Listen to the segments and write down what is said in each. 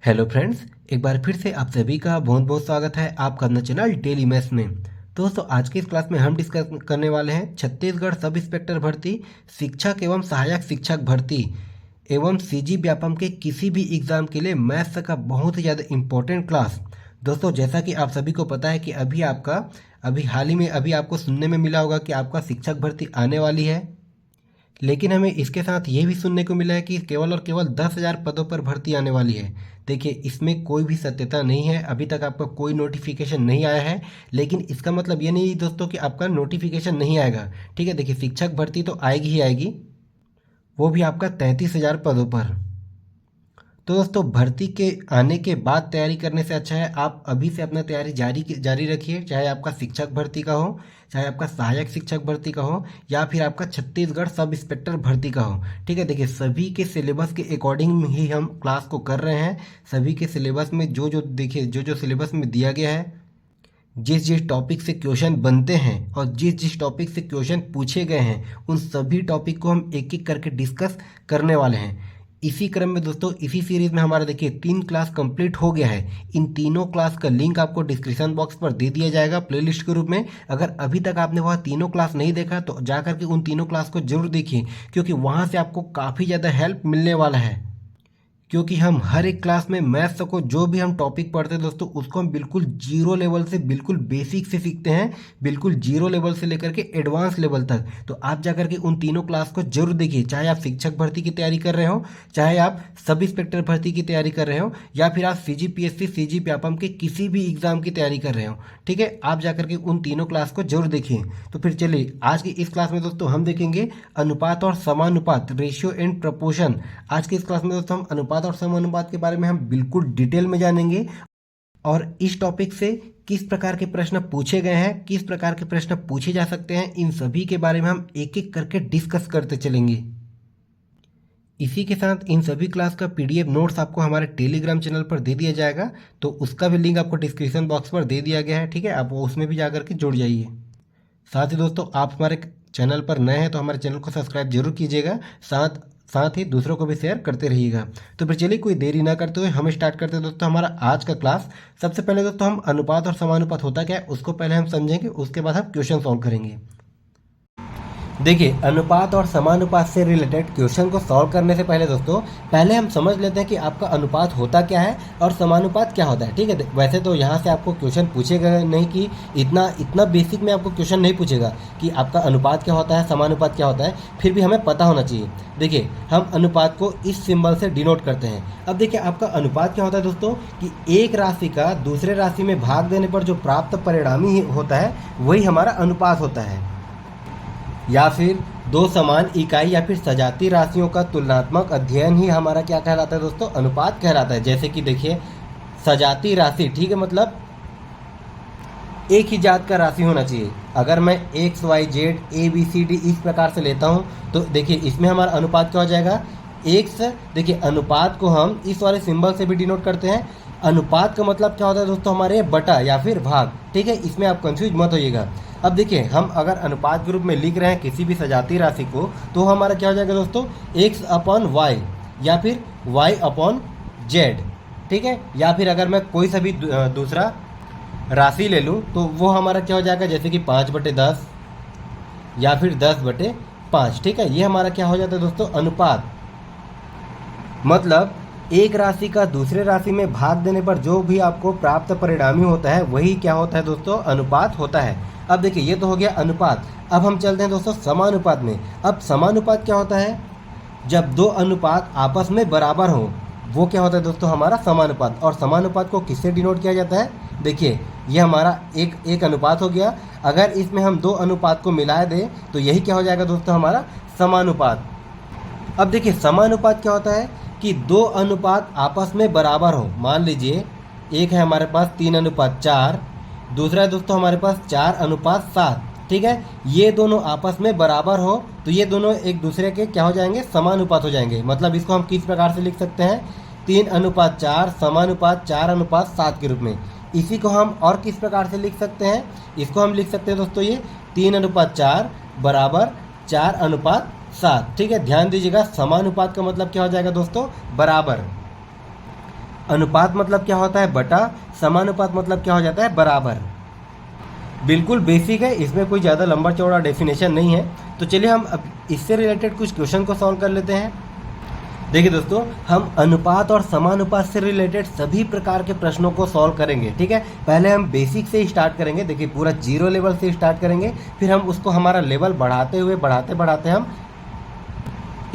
Hello friends, एक बार फिर से आप सभी का बहुत बहुत स्वागत है आपका अपना चैनल डेली मैथ्स में। तो दोस्तों, आज की इस क्लास में हम डिस्कस करने वाले हैं छत्तीसगढ़ सब इंस्पेक्टर भर्ती, शिक्षक एवं सहायक शिक्षक भर्ती एवं सीजी व्यापम के किसी भी एग्जाम के लिए मैथ्स का बहुत ही ज़्यादा इंपॉर्टेंट क्लास। दोस्तों, जैसा कि आप सभी को पता है कि अभी हाल ही में आपको सुनने में मिला होगा कि आपका शिक्षक भर्ती आने वाली है। लेकिन हमें इसके साथ ये भी सुनने को मिला है कि केवल और केवल 10,000 पदों पर भर्ती आने वाली है। देखिए, इसमें कोई भी सत्यता नहीं है, अभी तक आपका कोई नोटिफिकेशन नहीं आया है। लेकिन इसका मतलब ये नहीं दोस्तों कि आपका नोटिफिकेशन नहीं आएगा। ठीक है, देखिए, शिक्षक भर्ती तो आएगी ही आएगी, वो भी आपका 33,000 पदों पर। तो दोस्तों, भर्ती के आने के बाद तैयारी करने से अच्छा है आप अभी से अपना तैयारी जारी रखिए, चाहे आपका शिक्षक भर्ती का हो, चाहे आपका सहायक शिक्षक भर्ती का हो, या फिर आपका छत्तीसगढ़ सब इंस्पेक्टर भर्ती का हो। ठीक है, देखिए, सभी के सिलेबस के अकॉर्डिंग ही हम क्लास को कर रहे हैं। सभी के सिलेबस में जो सिलेबस में दिया गया है, जिस जिस टॉपिक से क्वेश्चन बनते हैं और जिस जिस टॉपिक से क्वेश्चन पूछे गए हैं, उन सभी टॉपिक को हम एक एक करके डिस्कस करने वाले हैं। इसी क्रम में दोस्तों, इसी सीरीज में हमारा देखिए 3 क्लास कंप्लीट हो गया है। इन तीनों क्लास का लिंक आपको डिस्क्रिप्शन बॉक्स पर दे दिया जाएगा प्लेलिस्ट के रूप में। अगर अभी तक आपने वह तीनों क्लास नहीं देखा तो जाकर के उन तीनों क्लास को जरूर देखिए, क्योंकि वहाँ से आपको काफ़ी ज़्यादा हेल्प मिलने वाला है। क्योंकि हम हर एक क्लास में मैथ्स को जो भी हम टॉपिक पढ़ते हैं दोस्तों, उसको हम बिल्कुल जीरो लेवल से, बिल्कुल बेसिक से सीखते हैं, बिल्कुल जीरो लेवल से लेकर के एडवांस लेवल तक। तो आप जाकर के उन तीनों क्लास को जरूर देखिए, चाहे आप शिक्षक भर्ती की तैयारी कर रहे हो, चाहे आप सब इंस्पेक्टर भर्ती की तैयारी कर रहे हो, या फिर आप सीजीपीएससी सीजी व्यापम के किसी भी एग्जाम की तैयारी कर रहे हो। ठीक है, आप जाकर के उन तीनों क्लास को जरूर देखिए। तो फिर चलिए, आज की इस क्लास में दोस्तों हम देखेंगे अनुपात और समानुपात, रेशियो एंड प्रपोर्शन। आज की इस क्लास में दोस्तों हम अनुपात और समानुपात के बारे में हम बिल्कुल डिटेल में जानेंगे, और इस टॉपिक से किस प्रकार के प्रश्न पूछे गए हैं, किस प्रकार के प्रश्न पूछे जा सकते हैं, इन सभी के बारे में हम एक एक करके डिस्कस करते चलेंगे। इसी के साथ इन सभी क्लास का पीडीएफ नोट्स आपको हमारे टेलीग्राम चैनल पर दे दिया जाएगा, तो उसका भी लिंक आपको डिस्क्रिप्शन बॉक्स पर दे दिया गया है। ठीक है, आप उसमें भी जाकर के जुड़ जाइए। साथ ही दोस्तों, आप हमारे चैनल पर नए हैं तो हमारे चैनल को सब्सक्राइब जरूर कीजिएगा, साथ ही दूसरों को भी शेयर करते रहिएगा। तो फिर चलिए, कोई देरी ना करते हुए हम स्टार्ट करते हैं दोस्तों हमारा आज का क्लास। सबसे पहले दोस्तों हम अनुपात और समानुपात होता क्या है उसको पहले हम समझेंगे, उसके बाद हम क्वेश्चन सॉल्व करेंगे। देखिए, अनुपात और समानुपात से रिलेटेड क्वेश्चन को सॉल्व करने से पहले दोस्तों, पहले हम समझ लेते हैं कि आपका अनुपात होता क्या है और समानुपात क्या होता है। ठीक है, वैसे तो यहाँ से आपको क्वेश्चन पूछेगा नहीं, कि इतना बेसिक में आपको क्वेश्चन नहीं पूछेगा कि आपका अनुपात क्या होता है, समानुपात क्या होता है, फिर भी हमें पता होना चाहिए। देखिए, हम अनुपात को इस सिंबल से डिनोट करते हैं। अब देखिए, आपका अनुपात क्या होता है दोस्तों, कि एक राशि का दूसरे राशि में भाग देने पर जो प्राप्त परिणामी होता है वही हमारा अनुपात होता है। या फिर दो समान इकाई या फिर सजातीय राशियों का तुलनात्मक अध्ययन ही हमारा क्या कहलाता है दोस्तों, अनुपात कहलाता है। जैसे कि देखिए, सजातीय राशि, ठीक है, मतलब एक ही जात का राशि होना चाहिए। अगर मैं X Y Z A B C D इस प्रकार से लेता हूँ, तो देखिए इसमें हमारा अनुपात क्या हो जाएगा, एक्स। देखिए, अनुपात को हम इस वाले सिंबल से भी डिनोट करते हैं। अनुपात का मतलब क्या होता है दोस्तों, हमारे बटा या फिर भाग। ठीक है, इसमें आप कंफ्यूज मत होइएगा। अब देखिए, हम अगर अनुपात के रूप में लिख रहे हैं किसी भी सजातीय राशि को, तो हमारा क्या हो जाएगा दोस्तों, एक्स अपॉन वाई या फिर वाई अपॉन जेड। ठीक है, या फिर अगर मैं कोई सा भी दूसरा राशि ले लूँ तो वो हमारा क्या हो जाएगा, जैसे कि 5/10 या फिर 10/5। ठीक है, ये हमारा क्या हो जाता है दोस्तों, अनुपात। मतलब एक राशि का दूसरे राशि में भाग देने पर जो भी आपको प्राप्त परिणामी होता है वही क्या होता है दोस्तों, अनुपात होता है। अब देखिए, ये तो हो गया अनुपात। अब हम चलते हैं दोस्तों समानुपात में। अब समानुपात क्या होता है, जब दो अनुपात आपस में बराबर हो, वो क्या होता है दोस्तों, हमारा समानुपात। और समानुपात को किससे डिनोट किया जाता है, देखिए ये हमारा एक अनुपात हो गया। अगर इसमें हम दो अनुपात को मिला दें तो यही क्या हो जाएगा दोस्तों, हमारा समानुपात। अब देखिए, समानुपात क्या होता है, कि दो अनुपात आपस में बराबर हो। मान लीजिए एक है हमारे पास 3:4, दूसरा है दोस्तों हमारे पास 4:7। ठीक है, ये दोनों आपस में बराबर हो तो ये दोनों एक दूसरे के क्या हो जाएंगे, समानुपात हो जाएंगे। मतलब इसको हम किस प्रकार से लिख सकते हैं, 3:4 समानुपात 4:7 के रूप में। इसी को हम और किस प्रकार से लिख सकते हैं, इसको हम लिख सकते हैं दोस्तों, ये 3:4 बराबर 4:7। ठीक है, ध्यान दीजिएगा, समानुपात का मतलब क्या हो जाएगा दोस्तों, बराबर। अनुपात मतलब क्या होता है बटा, समानुपात मतलब क्या हो जाता है बराबर। बिल्कुल बेसिक है, इसमें कोई ज़्यादा लंबा चौड़ा डेफिनेशन नहीं है। तो चलिए हम अब इससे रिलेटेड कुछ क्वेश्चन को सॉल्व कर लेते हैं। देखिए दोस्तों, हम अनुपात और समानुपात से रिलेटेड सभी प्रकार के प्रश्नों को सॉल्व करेंगे, ठीक है। पहले हम बेसिक से स्टार्ट करेंगे, देखिए पूरा जीरो लेवल से स्टार्ट करेंगे, फिर हम उसको हमारा लेवल बढ़ाते हुए बढ़ाते बढ़ाते हम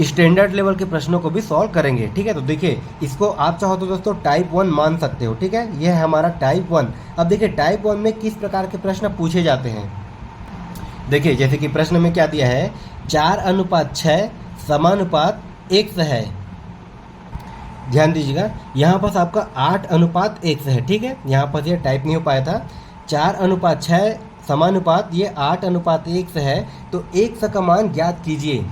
स्टैंडर्ड लेवल के प्रश्नों को भी सॉल्व करेंगे, ठीक है। तो देखिए इसको आप चाहो तो दोस्तों टाइप 1 मान सकते हो, ठीक है। यह है हमारा टाइप 1। अब देखिए टाइप 1 में किस प्रकार के प्रश्न पूछे जाते हैं। देखिए जैसे कि प्रश्न में क्या दिया है, 4:6 समानुपात 1 है। ध्यान दीजिएगा, यहाँ पर आपका 8:1 है, ठीक है। यहाँ पर ये टाइप नहीं हो पाया था। 4:6 समानुपात ये 8:1 है, तो 1 का मान ज्ञात कीजिए।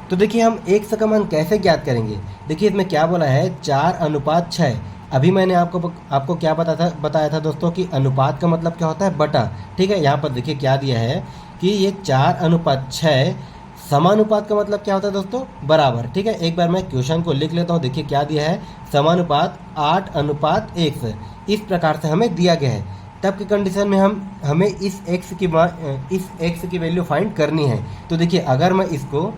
तो देखिए हम 1 का मान कैसे ज्ञात करेंगे। देखिए इसमें क्या बोला है, 4:6। अभी मैंने आपको क्या बताया था दोस्तों कि अनुपात का मतलब क्या होता है बटा, ठीक है। यहाँ पर देखिए क्या दिया है कि ये 4:6 समानुपात का मतलब क्या होता है दोस्तों बराबर, ठीक है। एक बार मैं क्वेश्चन को लिख लेता हूँ। देखिए क्या दिया है, समानुपात 8:1 इस प्रकार से हमें दिया गया है। तब की कंडीशन में हमें इस x की वैल्यू फाइंड करनी है। तो देखिए अगर मैं इसको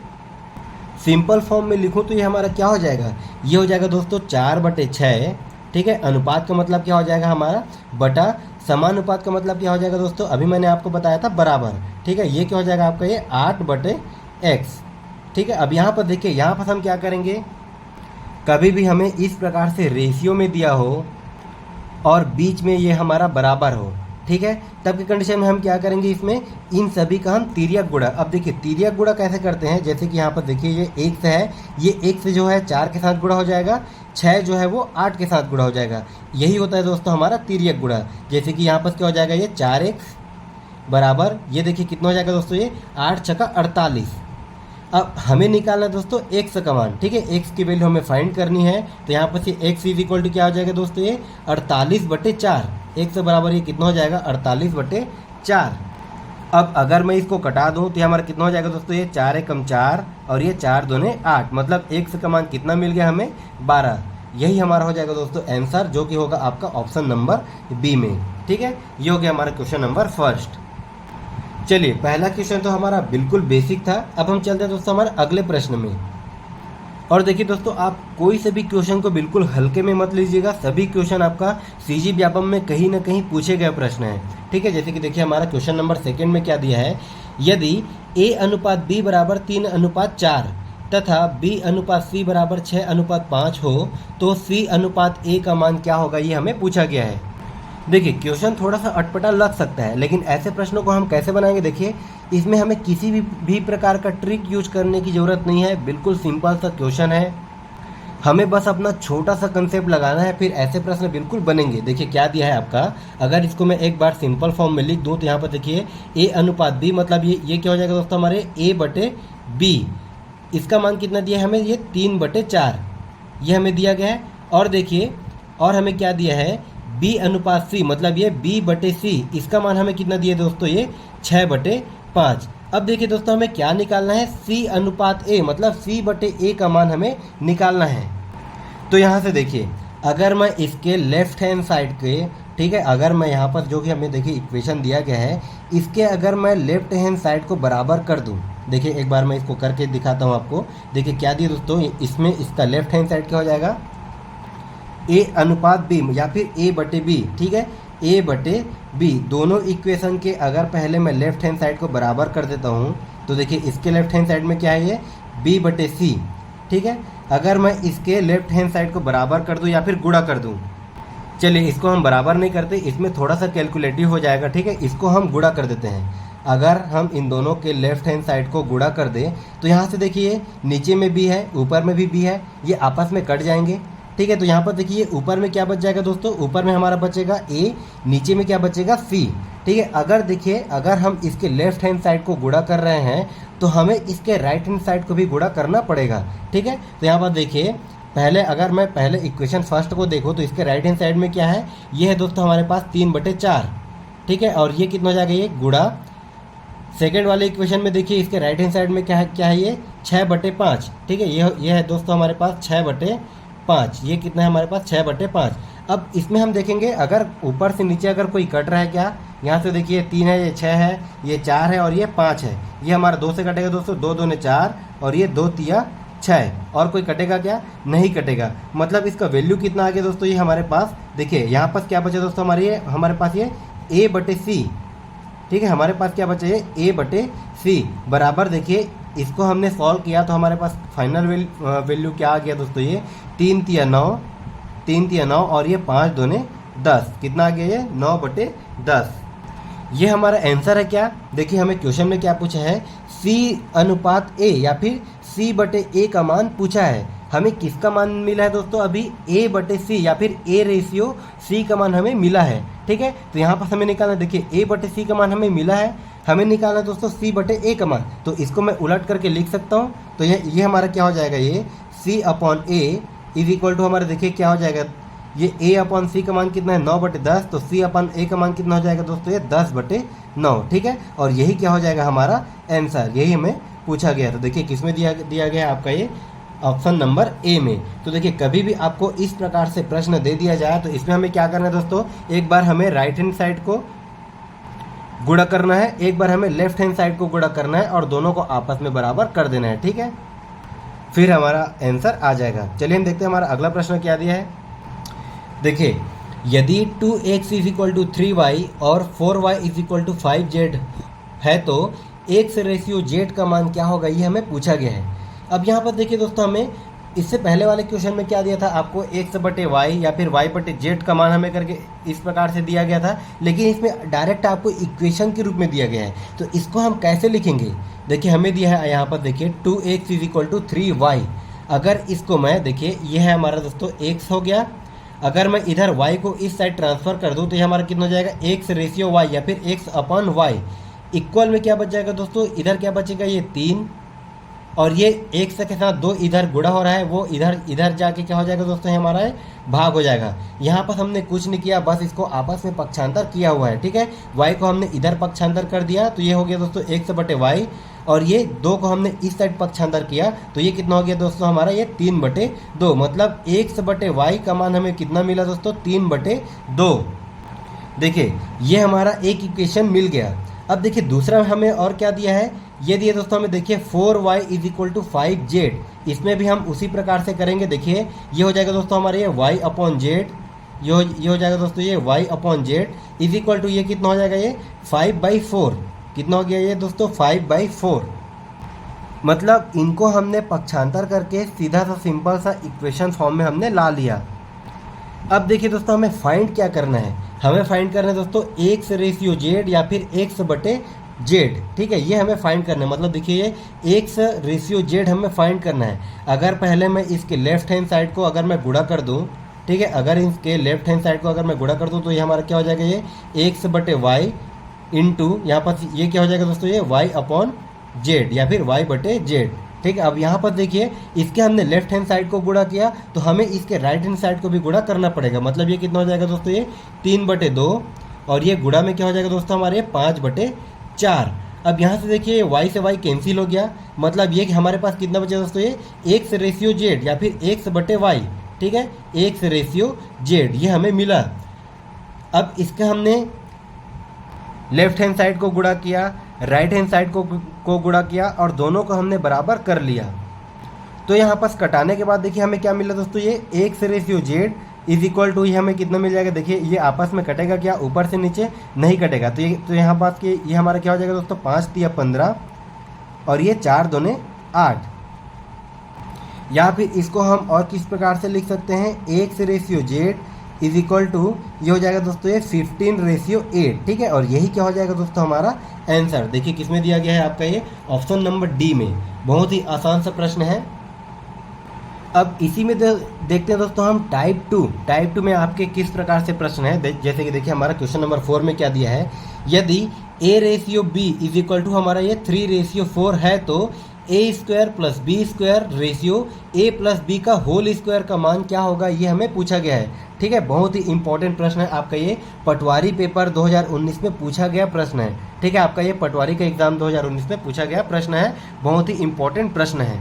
सिंपल फॉर्म में लिखूं तो ये हमारा क्या हो जाएगा, ये हो जाएगा दोस्तों 4/6, ठीक है। अनुपात का मतलब क्या हो जाएगा हमारा बटा, समानुपात का मतलब क्या हो जाएगा दोस्तों, अभी मैंने आपको बताया था बराबर, ठीक है। ये क्या हो जाएगा आपका, ये 8/x, ठीक है। अब यहाँ पर देखिए, यहाँ पर हम क्या करेंगे, कभी भी हमें इस प्रकार से रेशियो में दिया हो और बीच में ये हमारा बराबर हो, ठीक है, तब की कंडीशन में हम क्या करेंगे, इसमें इन सभी का हम तिर्यक गुणा। अब देखिए तिर्यक गुणा कैसे करते हैं, जैसे कि यहाँ पर देखिए ये 1 से है, ये 1 से जो है 4 के साथ गुणा हो जाएगा, 6 जो है वो 8 के साथ गुणा हो जाएगा। यही होता है दोस्तों हमारा तिर्यक गुणा। जैसे कि यहाँ पर क्या हो जाएगा, ये 4x बराबर, ये देखिए कितना हो जाएगा दोस्तों, ये 8×6 48। अब हमें निकालना है दोस्तों x का मान, ठीक है। x की वैल्यू हमें फाइंड करनी है। तो यहाँ पर से x इज इक्वल टू क्या हो जाएगा दोस्तों, ये 48/4। x बराबर ये कितना हो जाएगा, 48/4। अब अगर मैं इसको कटा दूं तो ये हमारा कितना हो जाएगा दोस्तों, ये 4 × 4 और ये 4 दूने 8, मतलब x का मान कितना मिल गया हमें, 12। यही हमारा हो जाएगा दोस्तों आंसर, जो कि होगा आपका ऑप्शन नंबर बी में, ठीक है। ये हो गया हमारा क्वेश्चन नंबर फर्स्ट। चलिए पहला क्वेश्चन तो हमारा बिल्कुल बेसिक था। अब हम चलते हैं दोस्तों हमारे अगले प्रश्न में। और देखिए दोस्तों, आप कोई से भी क्वेश्चन को बिल्कुल हल्के में मत लीजिएगा, सभी क्वेश्चन आपका सीजी व्यापम में कहीं ना कहीं पूछे गए प्रश्न हैं, ठीक है। जैसे कि देखिए हमारा क्वेश्चन नंबर सेकंड में क्या दिया है, यदि a/b बराबर 3:4 तथा b/c बराबर 6:5 हो तो c/a का मान क्या होगा, ये हमें पूछा गया है। देखिए क्वेश्चन थोड़ा सा अटपटा लग सकता है, लेकिन ऐसे प्रश्नों को हम कैसे बनाएंगे, देखिए इसमें हमें किसी भी प्रकार का ट्रिक यूज करने की ज़रूरत नहीं है। बिल्कुल सिंपल सा क्वेश्चन है, हमें बस अपना छोटा सा कंसेप्ट लगाना है, फिर ऐसे प्रश्न बिल्कुल बनेंगे। देखिए क्या दिया है आपका, अगर इसको मैं एक बार सिंपल फॉर्म में लिख दूँ तो यहाँ पर देखिए a/b, मतलब ये क्या हो जाएगा दोस्तों हमारे a/b। इसका मान कितना दिया है हमें, ये 3/4 ये हमें दिया गया है। और देखिए और हमें क्या दिया है, b/c, मतलब ये b/c, इसका मान हमें कितना दिया दोस्तों, ये 6/5। अब देखिए दोस्तों हमें क्या निकालना है, c/a, मतलब c/a का मान हमें निकालना है। तो यहाँ से देखिए अगर मैं इसके लेफ्ट हैंड साइड के, ठीक है, अगर मैं यहाँ पर जो कि हमें देखिए इक्वेशन दिया गया है, इसके अगर मैं लेफ्ट हैंड साइड को बराबर कर दूँ, देखिए एक बार मैं इसको करके दिखाता हूँ आपको। देखिए क्या दिया दोस्तों, इसमें इसका लेफ्ट हैंड साइड क्या हो जाएगा, a/b या फिर a/b, ठीक है, a/b। दोनों इक्वेशन के अगर पहले मैं लेफ्ट हैंड साइड को बराबर कर देता हूँ तो देखिए इसके लेफ्ट हैंड साइड में क्या है, ये b/c, ठीक है। अगर मैं इसके लेफ्ट हैंड साइड को बराबर कर दूँ या फिर गुणा कर दूँ, चलिए इसको हम बराबर नहीं करते, इसमें थोड़ा सा कैलकुलेटिव हो जाएगा, ठीक है। इसको हम गुणा कर देते हैं। अगर हम इन दोनों के लेफ्ट हैंड साइड को गुणा कर दें तो यहाँ से देखिए नीचे में b है, ऊपर में भी b है, ये आपस में कट जाएंगे, ठीक है। तो यहाँ पर देखिए ऊपर में क्या बच जाएगा दोस्तों, ऊपर में हमारा बचेगा a, नीचे में क्या बचेगा c, ठीक है। अगर देखिए अगर हम इसके लेफ्ट हैंड साइड को गुणा कर रहे हैं तो हमें इसके राइट हैंड साइड को भी गुणा करना पड़ेगा, ठीक है। तो यहाँ पर देखिए पहले अगर मैं पहले इक्वेशन फर्स्ट को देखूँ तो इसके राइट हैंड साइड में क्या है, ये है दोस्तों हमारे पास 3/4, ठीक है। और ये कितना हो जाएगा, ये गुणा। सेकेंड वाले इक्वेशन में देखिए इसके राइट हैंड साइड में क्या है, ये 6/5, ठीक है। ये है दोस्तों हमारे पास 6/5, 5, ये कितना है हमारे पास 6/5। अब इसमें हम देखेंगे अगर ऊपर से नीचे अगर कोई कट रहा है क्या, यहाँ से देखिए 3 है, ये 6 है, ये 4 है और ये 5 है, ये हमारा 2 से कटेगा दोस्तों, 2 दूने 4 और ये 2 तिया 6। और कोई कटेगा क्या, नहीं कटेगा। मतलब इसका वैल्यू कितना आ गया दोस्तों, ये हमारे पास देखिए यहाँ पास क्या बचा दोस्तों हमारे पास ये A/C, ठीक है, हमारे पास क्या बचा ये A/C बराबर। देखिए इसको हमने सॉल्व किया तो हमारे पास फाइनल वैल्यू क्या आ गया दोस्तों, ये 3 तिया 9 और ये 5 दूने 10, कितना आ गया ये 9/10। ये हमारा आंसर है क्या, देखिए हमें क्वेश्चन में क्या पूछा है, C/A या फिर C/A का मान पूछा है। हमें किसका मान मिला है दोस्तों, अभी A/C या फिर A/C का मान हमें मिला है, ठीक है। तो यहाँ पर हमें निकालना, देखिए A/C का मान हमें मिला है, हमें निकालना है दोस्तों C/A का मान। तो इसको मैं उलट करके लिख सकता हूँ। तो ये हमारा क्या हो जाएगा, ये C/A इज इक्वल टू हमारा, देखिए क्या हो जाएगा, ये A/C का मान कितना है 9/10, तो C/A का मान कितना हो जाएगा दोस्तों, ये 10/9, ठीक है। और यही क्या हो जाएगा हमारा आंसर, यही हमें पूछा गया। तो देखिए किस में दिया गया है आपका, ये ऑप्शन नंबर ए में। तो देखिए कभी भी आपको इस प्रकार से प्रश्न दे दिया जाए तो इसमें हमें क्या करना है दोस्तों, एक बार हमें राइट हैंड साइड को गुणा करना है, एक बार हमें लेफ्ट हैंड साइड को गुणा करना है और दोनों को आपस में बराबर कर देना है, ठीक है। फिर हमारा आंसर आ जाएगा। चलिए हम देखते हैं हमारा अगला प्रश्न क्या दिया है। देखिए यदि 2x = 3y और 4y = 5z है तो x/z का मान क्या होगा, ये हमें पूछा गया है। अब यहाँ पर देखिए दोस्तों, हमें इससे पहले वाले क्वेश्चन में क्या दिया था, आपको x/y या फिर y/z का मान हमें करके इस प्रकार से दिया गया था, लेकिन इसमें डायरेक्ट आपको इक्वेशन के रूप में दिया गया है। तो इसको हम कैसे लिखेंगे, देखिए हमें दिया है यहाँ पर, देखिए 2x = 3y। अगर इसको मैं, देखिए ये है हमारा दोस्तों x हो गया, अगर मैं इधर y को इस साइड ट्रांसफ़र कर दूँ तो ये हमारा कितना हो जाएगा, x/y या फिर x/y इक्वल में क्या बच जाएगा दोस्तों, इधर क्या बचेगा, ये 3 और ये x के साथ 2 इधर गुणा हो रहा है, वो इधर जाके क्या हो जाएगा दोस्तों, हमारा भाग हो जाएगा। यहाँ पर हमने कुछ नहीं किया, बस इसको आपस में पक्षांतर किया हुआ है, ठीक है। y को हमने इधर पक्षांतर कर दिया तो ये हो गया दोस्तों x/y, और ये 2 को हमने इस साइड पक्षांतर किया तो ये कितना हो गया दोस्तों हमारा, ये 3/2। मतलब x/y का मान हमें कितना मिला दोस्तों, 3/2। देखिए ये हमारा एक इक्वेशन मिल गया। अब देखिए दूसरा हमें और क्या दिया है, ये दिया दोस्तों हमें, देखिए 4y = 5z। इसमें भी हम उसी प्रकार से करेंगे। देखिए ये हो जाएगा दोस्तों हमारे ये y/z, ये हो जाएगा दोस्तों ये y/z इज इक्वल टू, ये कितना हो जाएगा, ये 5/4। कितना हो गया ये दोस्तों, 5/4। मतलब इनको हमने पक्षांतर करके सीधा सा सिंपल सा इक्वेशन फॉर्म में हमने ला लिया। अब देखिए दोस्तों हमें फाइंड क्या करना है, हमें फाइंड करना है दोस्तों x/z या फिर x/z, ठीक है। ये हमें फाइंड करना है, मतलब देखिए ये x/z हमें फाइंड करना है। अगर पहले मैं इसके लेफ्ट हैंड साइड को अगर मैं गुणा कर दूं, ठीक है, अगर इसके लेफ्ट हैंड साइड को अगर मैं गुणा कर दूं तो ये हमारा क्या हो जाएगा, ये x/y इंटू यहाँ पर ये क्या हो जाएगा दोस्तों, ये y/z या फिर y/z, ठीक है। अब यहाँ पर देखिए इसके हमने लेफ्ट हैंड साइड को गुणा किया तो हमें इसके राइट हैंड साइड को भी गुणा करना पड़ेगा। मतलब ये कितना हो जाएगा दोस्तों, ये 3/2 और ये गुणा में क्या हो जाएगा दोस्तों हमारे 5/4। अब यहाँ से देखिए y से y कैंसिल हो गया, मतलब ये कि हमारे पास कितना बचा दोस्तों, ये x/z या फिर x/y, ठीक है, x/z ये हमें मिला। अब इसका हमने लेफ्ट हैंड साइड को गुणा किया, राइट हैंड साइड को गुणा किया और दोनों को हमने बराबर कर लिया। तो यहाँ पास कटाने के बाद देखिए हमें क्या मिला दोस्तों, ये x/z इज इक्वल टू, ये हमें कितना मिल जाएगा, देखिए ये आपस में कटेगा क्या, ऊपर से नीचे नहीं कटेगा। तो यहाँ पास के ये हमारा क्या हो जाएगा दोस्तों, 5 तिया 15 और ये 4 दूने 8। या फिर इसको हम और किस प्रकार से लिख सकते हैं, x/z इज इक्वल टू, ये हो जाएगा दोस्तों ये 15/8, ठीक है। और यही क्या हो जाएगा दोस्तों हमारा आंसर। देखिए किसमें दिया गया है आपका, ये ऑप्शन नंबर डी में। बहुत ही आसान सा प्रश्न है। अब इसी में देखते हैं दोस्तों हम टाइप टू में आपके किस प्रकार से प्रश्न है। जैसे कि देखिए हमारा क्वेश्चन नंबर 4 में क्या दिया है, यदि a/b इज इक्वल टू हमारा ये 3/4 है तो a² + b² रेशियो a+b का होल स्क्वायर का मान क्या होगा, ये हमें पूछा गया है, ठीक है। बहुत ही इंपॉर्टेंट प्रश्न है आपका, ये पटवारी पेपर 2019 में पूछा गया प्रश्न है, ठीक है। आपका ये पटवारी का एग्जाम 2019 में पूछा गया प्रश्न है, बहुत ही इंपॉर्टेंट प्रश्न है।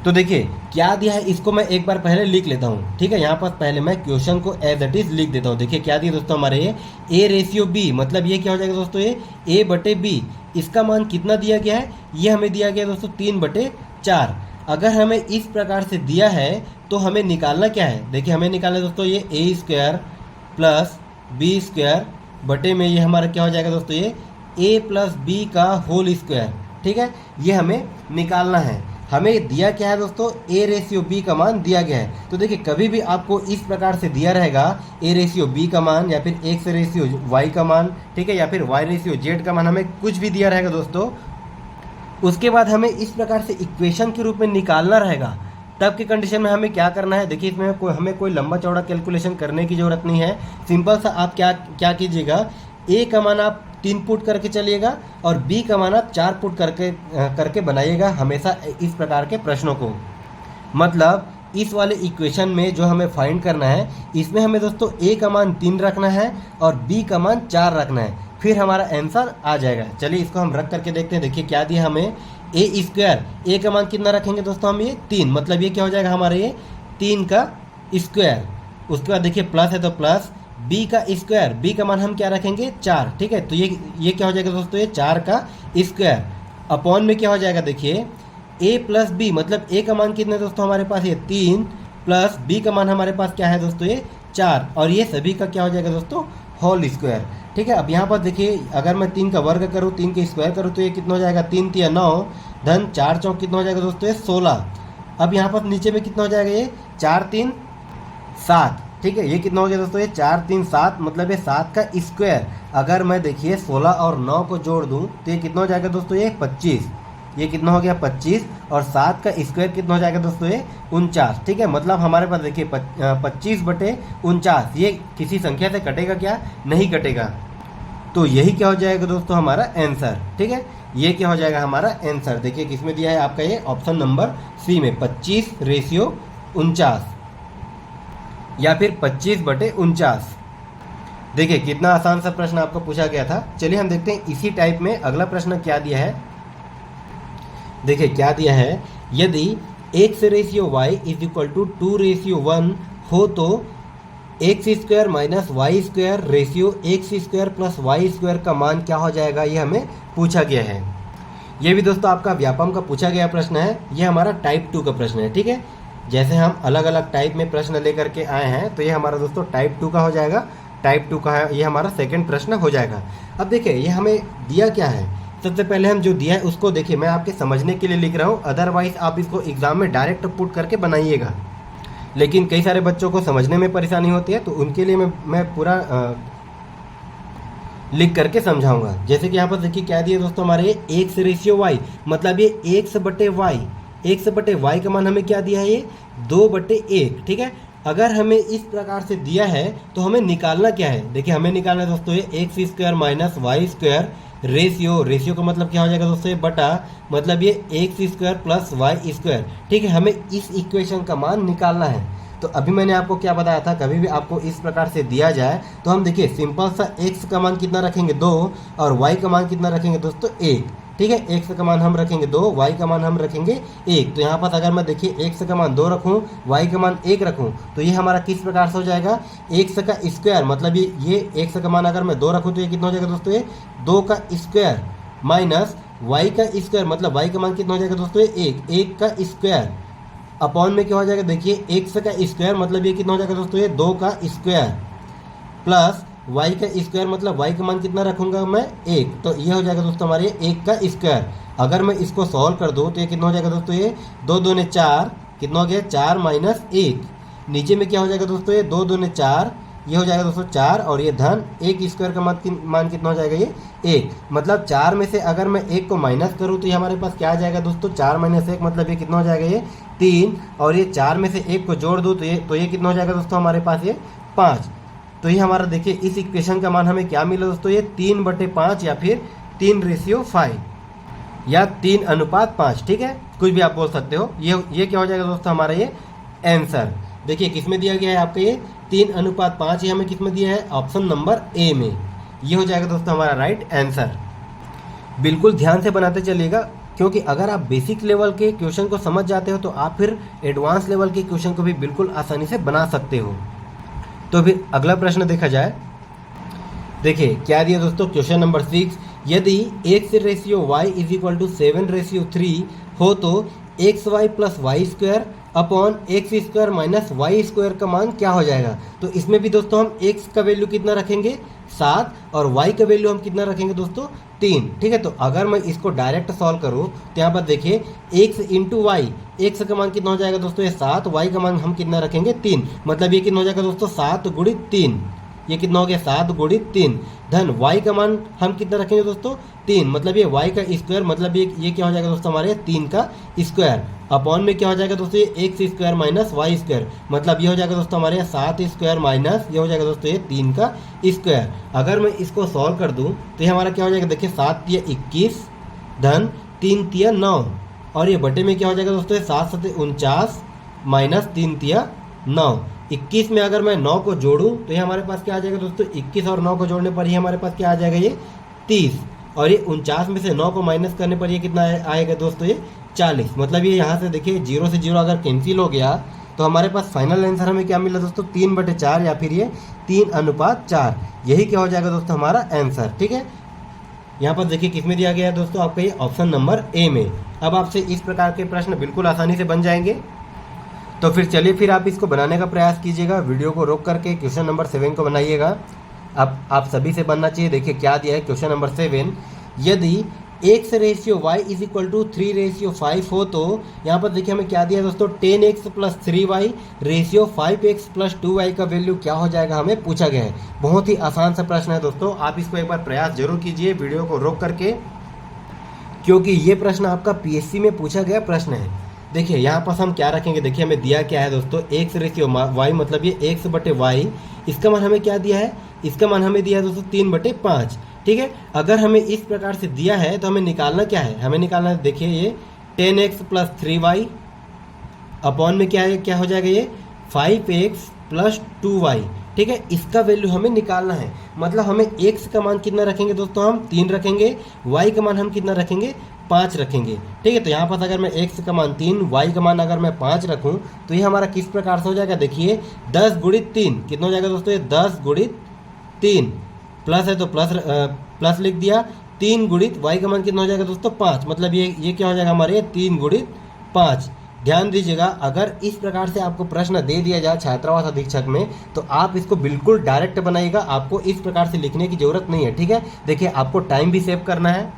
तो देखिए क्या दिया है, इसको मैं एक बार पहले लिख लेता हूँ, ठीक है। यहाँ पर पहले मैं क्वेश्चन को एज इट इज लिख देता हूँ। देखिए क्या दिया दोस्तों हमारे ये ए रेशियो बी, मतलब ये क्या हो जाएगा दोस्तों, ये ए बटे बी। इसका मान कितना दिया गया है, ये हमें दिया गया है दोस्तों 3/4। अगर हमें इस प्रकार से दिया है तो हमें निकालना क्या है, देखिए हमें निकालना है दोस्तों ये ए स्क्वायर प्लस बी स्क्वायर बटे में ये हमारा क्या हो जाएगा दोस्तों, ये ए प्लस बी का होल स्क्वायर, ठीक है। ये हमें निकालना है। हमें दिया क्या है दोस्तों, ए रेशियो बी का मान दिया गया है। तो देखिए कभी भी आपको इस प्रकार से दिया रहेगा ए रेशियो बी का मान या फिर एक्स रेशियो वाई का मान, ठीक है, या फिर वाई रेशियो जेड का मान, हमें कुछ भी दिया रहेगा दोस्तों, उसके बाद हमें इस प्रकार से इक्वेशन के रूप में निकालना रहेगा। तब की कंडीशन में हमें क्या करना है, देखिए इसमें हमें कोई लंबा चौड़ा कैलकुलेशन करने की ज़रूरत नहीं है। सिंपल सा आप क्या कीजिएगा, ए का मान आप 3 पुट करके चलिएगा और बी का मान आप 4 पुट करके बनाइएगा हमेशा इस प्रकार के प्रश्नों को। मतलब इस वाले इक्वेशन में जो हमें फाइंड करना है, इसमें हमें दोस्तों ए का मान 3 रखना है और बी का मान 4 रखना है, फिर हमारा आंसर आ जाएगा। चलिए इसको हम रख करके देखते हैं। देखिए क्या दिया हमें, ए स्क्वायर, ए का मान कितना रखेंगे दोस्तों हम, ये 3, मतलब ये क्या हो जाएगा हमारे ये 3 का स्क्वायर। उसके बाद देखिए प्लस है तो प्लस बी का स्क्वायर, बी का मान हम क्या रखेंगे 4, ठीक है। तो ये क्या हो जाएगा दोस्तों, ये 4 का स्क्वायर अपॉन में क्या हो जाएगा, देखिए ए प्लस बी, मतलब ए का मान कितना है दोस्तों हमारे पास ये 3 प्लस बी का मान हमारे पास क्या है दोस्तों ये 4, और ये सभी का क्या हो जाएगा दोस्तों होल स्क्वायर, ठीक है। अब यहाँ पर देखिए अगर मैं 3 का वर्ग करूँ, 3 का स्क्वायर करूँ तो ये कितना हो जाएगा, 3 तिया 9 धन 4 चौक कितना हो जाएगा दोस्तों ये 16। अब यहाँ पर नीचे में कितना हो जाएगा, ये 4 3 7, ठीक है। ये कितना हो गया दोस्तों, ये 4 3 7, मतलब ये 7 का स्क्वायर। अगर मैं देखिए 16 और 9 को जोड़ दूँ तो ये कितना हो जाएगा दोस्तों, ये 25। ये कितना हो गया 25 और 7 का स्क्वायर कितना हो जाएगा दोस्तों, ये 49, ठीक है। मतलब हमारे पास देखिए 25/49, ये किसी संख्या से कटेगा क्या, नहीं कटेगा। तो यही क्या हो जाएगा दोस्तों हमारा आंसर, ठीक है। ये क्या हो जाएगा हमारा आंसर, देखिए किसमें दिया है आपका, ये ऑप्शन नंबर सी में 25/49 या फिर 25/49। देखिए कितना आसान सा प्रश्न आपको पूछा गया था। चलिए हम देखते हैं इसी टाइप में अगला प्रश्न क्या दिया है। देखिए क्या दिया है, यदि x ratio y is equal to 2:1 हो तो x square minus y square ratio x square plus y square का मान क्या हो जाएगा, ये हमें पूछा गया है। ये भी दोस्तों आपका व्यापम का पूछा गया प्रश्न है। ये हमारा टाइप 2 का प्रश्न है, ठीक है। जैसे हम अलग अलग टाइप में प्रश्न लेकर के आए हैं, तो ये हमारा दोस्तों टाइप 2 का हो जाएगा। टाइप 2 का है, ये हमारा सेकंड प्रश्न हो जाएगा। अब देखिए ये हमें दिया क्या है, सबसे पहले हम जो दिया है उसको देखिए, मैं आपके समझने के लिए लिख रहा हूँ, अदरवाइज आप इसको एग्जाम में डायरेक्ट पुट करके बनाइएगा। लेकिन कई सारे बच्चों को समझने में परेशानी होती है, तो उनके लिए मैं पूरा लिख करके समझाऊंगा। जैसे कि यहाँ पर देखिए क्या दिया दोस्तों हमारे, एक्स रेशियो वाई, मतलब ये एक्स बटे वाई, एक्स बटे वाई का मान हमें क्या दिया है, ये 2/1, ठीक है। अगर हमें इस प्रकार से दिया है तो हमें निकालना क्या है, देखिए हमें निकालना है दोस्तों ये x square minus y square ratio का मतलब क्या हो जाएगा दोस्तों, ये बटा, मतलब ये x square plus y square, ठीक है। हमें इस इक्वेशन का मान निकालना है। तो अभी मैंने आपको क्या बताया था, कभी भी आपको इस प्रकार से दिया जाए तो हम देखिए सिंपल सा एक्स का मान कितना रखेंगे 2 और वाई का मान कितना रखेंगे दोस्तों 1, ठीक है। एक्स का मान हम रखेंगे 2, वाई का मान हम रखेंगे 1। तो यहाँ पर अगर मैं देखिए एक्स का मान 2 रखूँ, वाई का मान 1 रखूँ, तो ये हमारा किस प्रकार से हो जाएगा, एक्स का स्क्वायर, मतलब ये एक्स का मान अगर मैं 2 रखूँ तो ये कितना हो जाएगा दोस्तों, ये 2 का स्क्वायर माइनस वाई का स्क्वायर, मतलब वाई का मान कितना हो जाएगा दोस्तों, ये 1 का स्क्वायर अपॉन में क्या हो जाएगा, देखिए एक्स का स्क्वायर, मतलब ये कितना हो जाएगा दोस्तों, ये 2 का स्क्वायर प्लस वाई का स्क्वायर, मतलब वाई का मान कितना रखूंगा मैं 1, तो ये हो जाएगा दोस्तों हमारे 1 का स्क्वायर। अगर मैं इसको सॉल्व कर दूँ तो ये कितना हो जाएगा दोस्तों, ये 2 दूने 4, कितना हो गया 4 माइनस 1, नीचे में क्या हो जाएगा दोस्तों, ये 2 दूने 4, ये हो जाएगा दोस्तों 4 और ये धन 1 स्क्वायर का मान कितना हो जाएगा, ये 1, मतलब 4 में से अगर मैं 1 को माइनस करूँ तो ये हमारे पास क्या आ जाएगा दोस्तों, 4 माइनस 1, मतलब ये कितना हो जाएगा, ये 3, और ये 4 में से 1 को जोड़ दूँ तो ये कितना हो जाएगा दोस्तों हमारे पास, ये 5। तो ये हमारा देखिए इस इक्वेशन का मान हमें क्या मिला दोस्तों, ये 3/5 या फिर 3:5 या 3:5, ठीक है, कुछ भी आप बोल सकते हो। ये क्या हो जाएगा दोस्तों हमारा ये आंसर। देखिए किसमें दिया गया है आपका, ये 3:5, ये हमें किसमें दिया है, ऑप्शन नंबर ए में। ये हो जाएगा दोस्तों हमारा राइट आंसर। बिल्कुल ध्यान से बनाते चलिएगा, क्योंकि अगर आप बेसिक लेवल के क्वेश्चन को समझ जाते हो तो आप फिर एडवांस लेवल के क्वेश्चन को भी बिल्कुल आसानी से बना सकते हो। तो फिर अगला प्रश्न देखा जाए। देखिए क्या दिया दोस्तों, क्वेश्चन नंबर 6, यदि x ratio y is equal to 7:3 हो तो x y plus y square upon x square minus y square का मान क्या हो जाएगा। तो इसमें भी दोस्तों हम x का वैल्यू कितना रखेंगे 7 और y का वैल्यू हम कितना रखेंगे दोस्तों 3। ठीक है, तो अगर मैं इसको डायरेक्ट सॉल्व करूँ तो यहाँ पर देखिए x इंटू वाई, एक्स का मान कितना हो जाएगा दोस्तों ये 7, y का मान हम कितना रखेंगे 3, मतलब ये कितना हो जाएगा दोस्तों 7 गुणित 3, ये कितना हो गया 7 गुणित 3 धन y का मान हम कितना रखेंगे दोस्तों 3, मतलब ये y का स्क्वायर, मतलब ये क्या हो जाएगा दोस्तों हमारे 3 का स्क्वायर अपॉन में क्या हो जाएगा दोस्तों ये x square minus y square, मतलब ये हो जाएगा दोस्तों हमारे यहाँ 7 स्क्वायर माइनस ये हो जाएगा दोस्तों ये 3 का स्क्वायर। अगर मैं इसको सॉल्व कर दूँ तो ये हमारा क्या हो जाएगा, देखिए 7 तिया 21 धन 3 तिया 9 और ये बटे में क्या हो जाएगा दोस्तों 7 7 49 माइनस 3 तिया 9। 21 में अगर मैं 9 को जोड़ूं तो ये हमारे पास क्या आ जाएगा दोस्तों 21 और 9 को जोड़ने पर ही हमारे पास क्या आ जाएगा ये 30 और ये 49 में से 9 को माइनस करने पर ये कितना आएगा दोस्तों ये 40, मतलब ये यहाँ से देखिए 0 से 0 अगर कैंसिल हो गया तो हमारे पास फाइनल आंसर हमें क्या मिला दोस्तों 3/4 या फिर ये 3:4, यही क्या हो जाएगा दोस्तों हमारा आंसर। ठीक है, यहाँ पर देखिए किस में दिया गया है दोस्तों आपका ये ऑप्शन नंबर ए में। अब आपसे इस प्रकार के प्रश्न बिल्कुल आसानी से बन जाएंगे। तो फिर चलिए फिर आप इसको बनाने का प्रयास कीजिएगा, वीडियो को रोक करके क्वेश्चन नंबर 7 को बनाइएगा। अब आप सभी से बनना चाहिए। देखिए क्या दिया है क्वेश्चन नंबर 7, यदि x ratio y is equal to 3:5 हो तो यहाँ पर देखिए हमें क्या दिया है दोस्तों 10x plus 3y ratio 5x plus 2y का वैल्यू क्या हो जाएगा हमें पूछा गया है। बहुत ही आसान सा प्रश्न है दोस्तों, आप इसको एक बार प्रयास जरूर कीजिए वीडियो को रोक करके, क्योंकि ये प्रश्न आपका पीएससी में पूछा गया प्रश्न है। देखिए यहाँ पर हम क्या रखेंगे, देखिए हमें दिया क्या है दोस्तों x रेशियो y, मतलब ये x/y, इसका मान हमें क्या दिया है, इसका मान हमें दिया है दोस्तों 3/5। ठीक है, अगर हमें इस प्रकार से दिया है तो हमें निकालना क्या है, हमें निकालना है देखिए ये 10x प्लस 3y अपॉन में क्या है, क्या हो जाएगा ये 5x प्लस 2y। ठीक है, इसका वैल्यू हमें निकालना है, मतलब हमें x का मान कितना रखेंगे दोस्तों हम 3 रखेंगे, y का मान हम कितना रखेंगे 5 रखेंगे। ठीक है, तो यहाँ पर अगर मैं x का मान 3, y का मान अगर मैं 5 रखूँ तो ये हमारा किस प्रकार से हो जाएगा, देखिए 10 गुणित 3 कितना हो जाएगा दोस्तों ये 10 गुणित 3, प्लस है तो प्लस लिख दिया, 3 गुणित y का मान कितना हो जाएगा दोस्तों 5, मतलब ये क्या हो जाएगा हमारे 3 गुणित 5। ध्यान दीजिएगा, अगर इस प्रकार से आपको प्रश्न दे दिया जाए छात्रावास अधीक्षक में तो आप इसको बिल्कुल डायरेक्ट बनाइएगा, आपको इस प्रकार से लिखने की जरूरत नहीं है। ठीक है, देखिए आपको टाइम भी सेव करना है,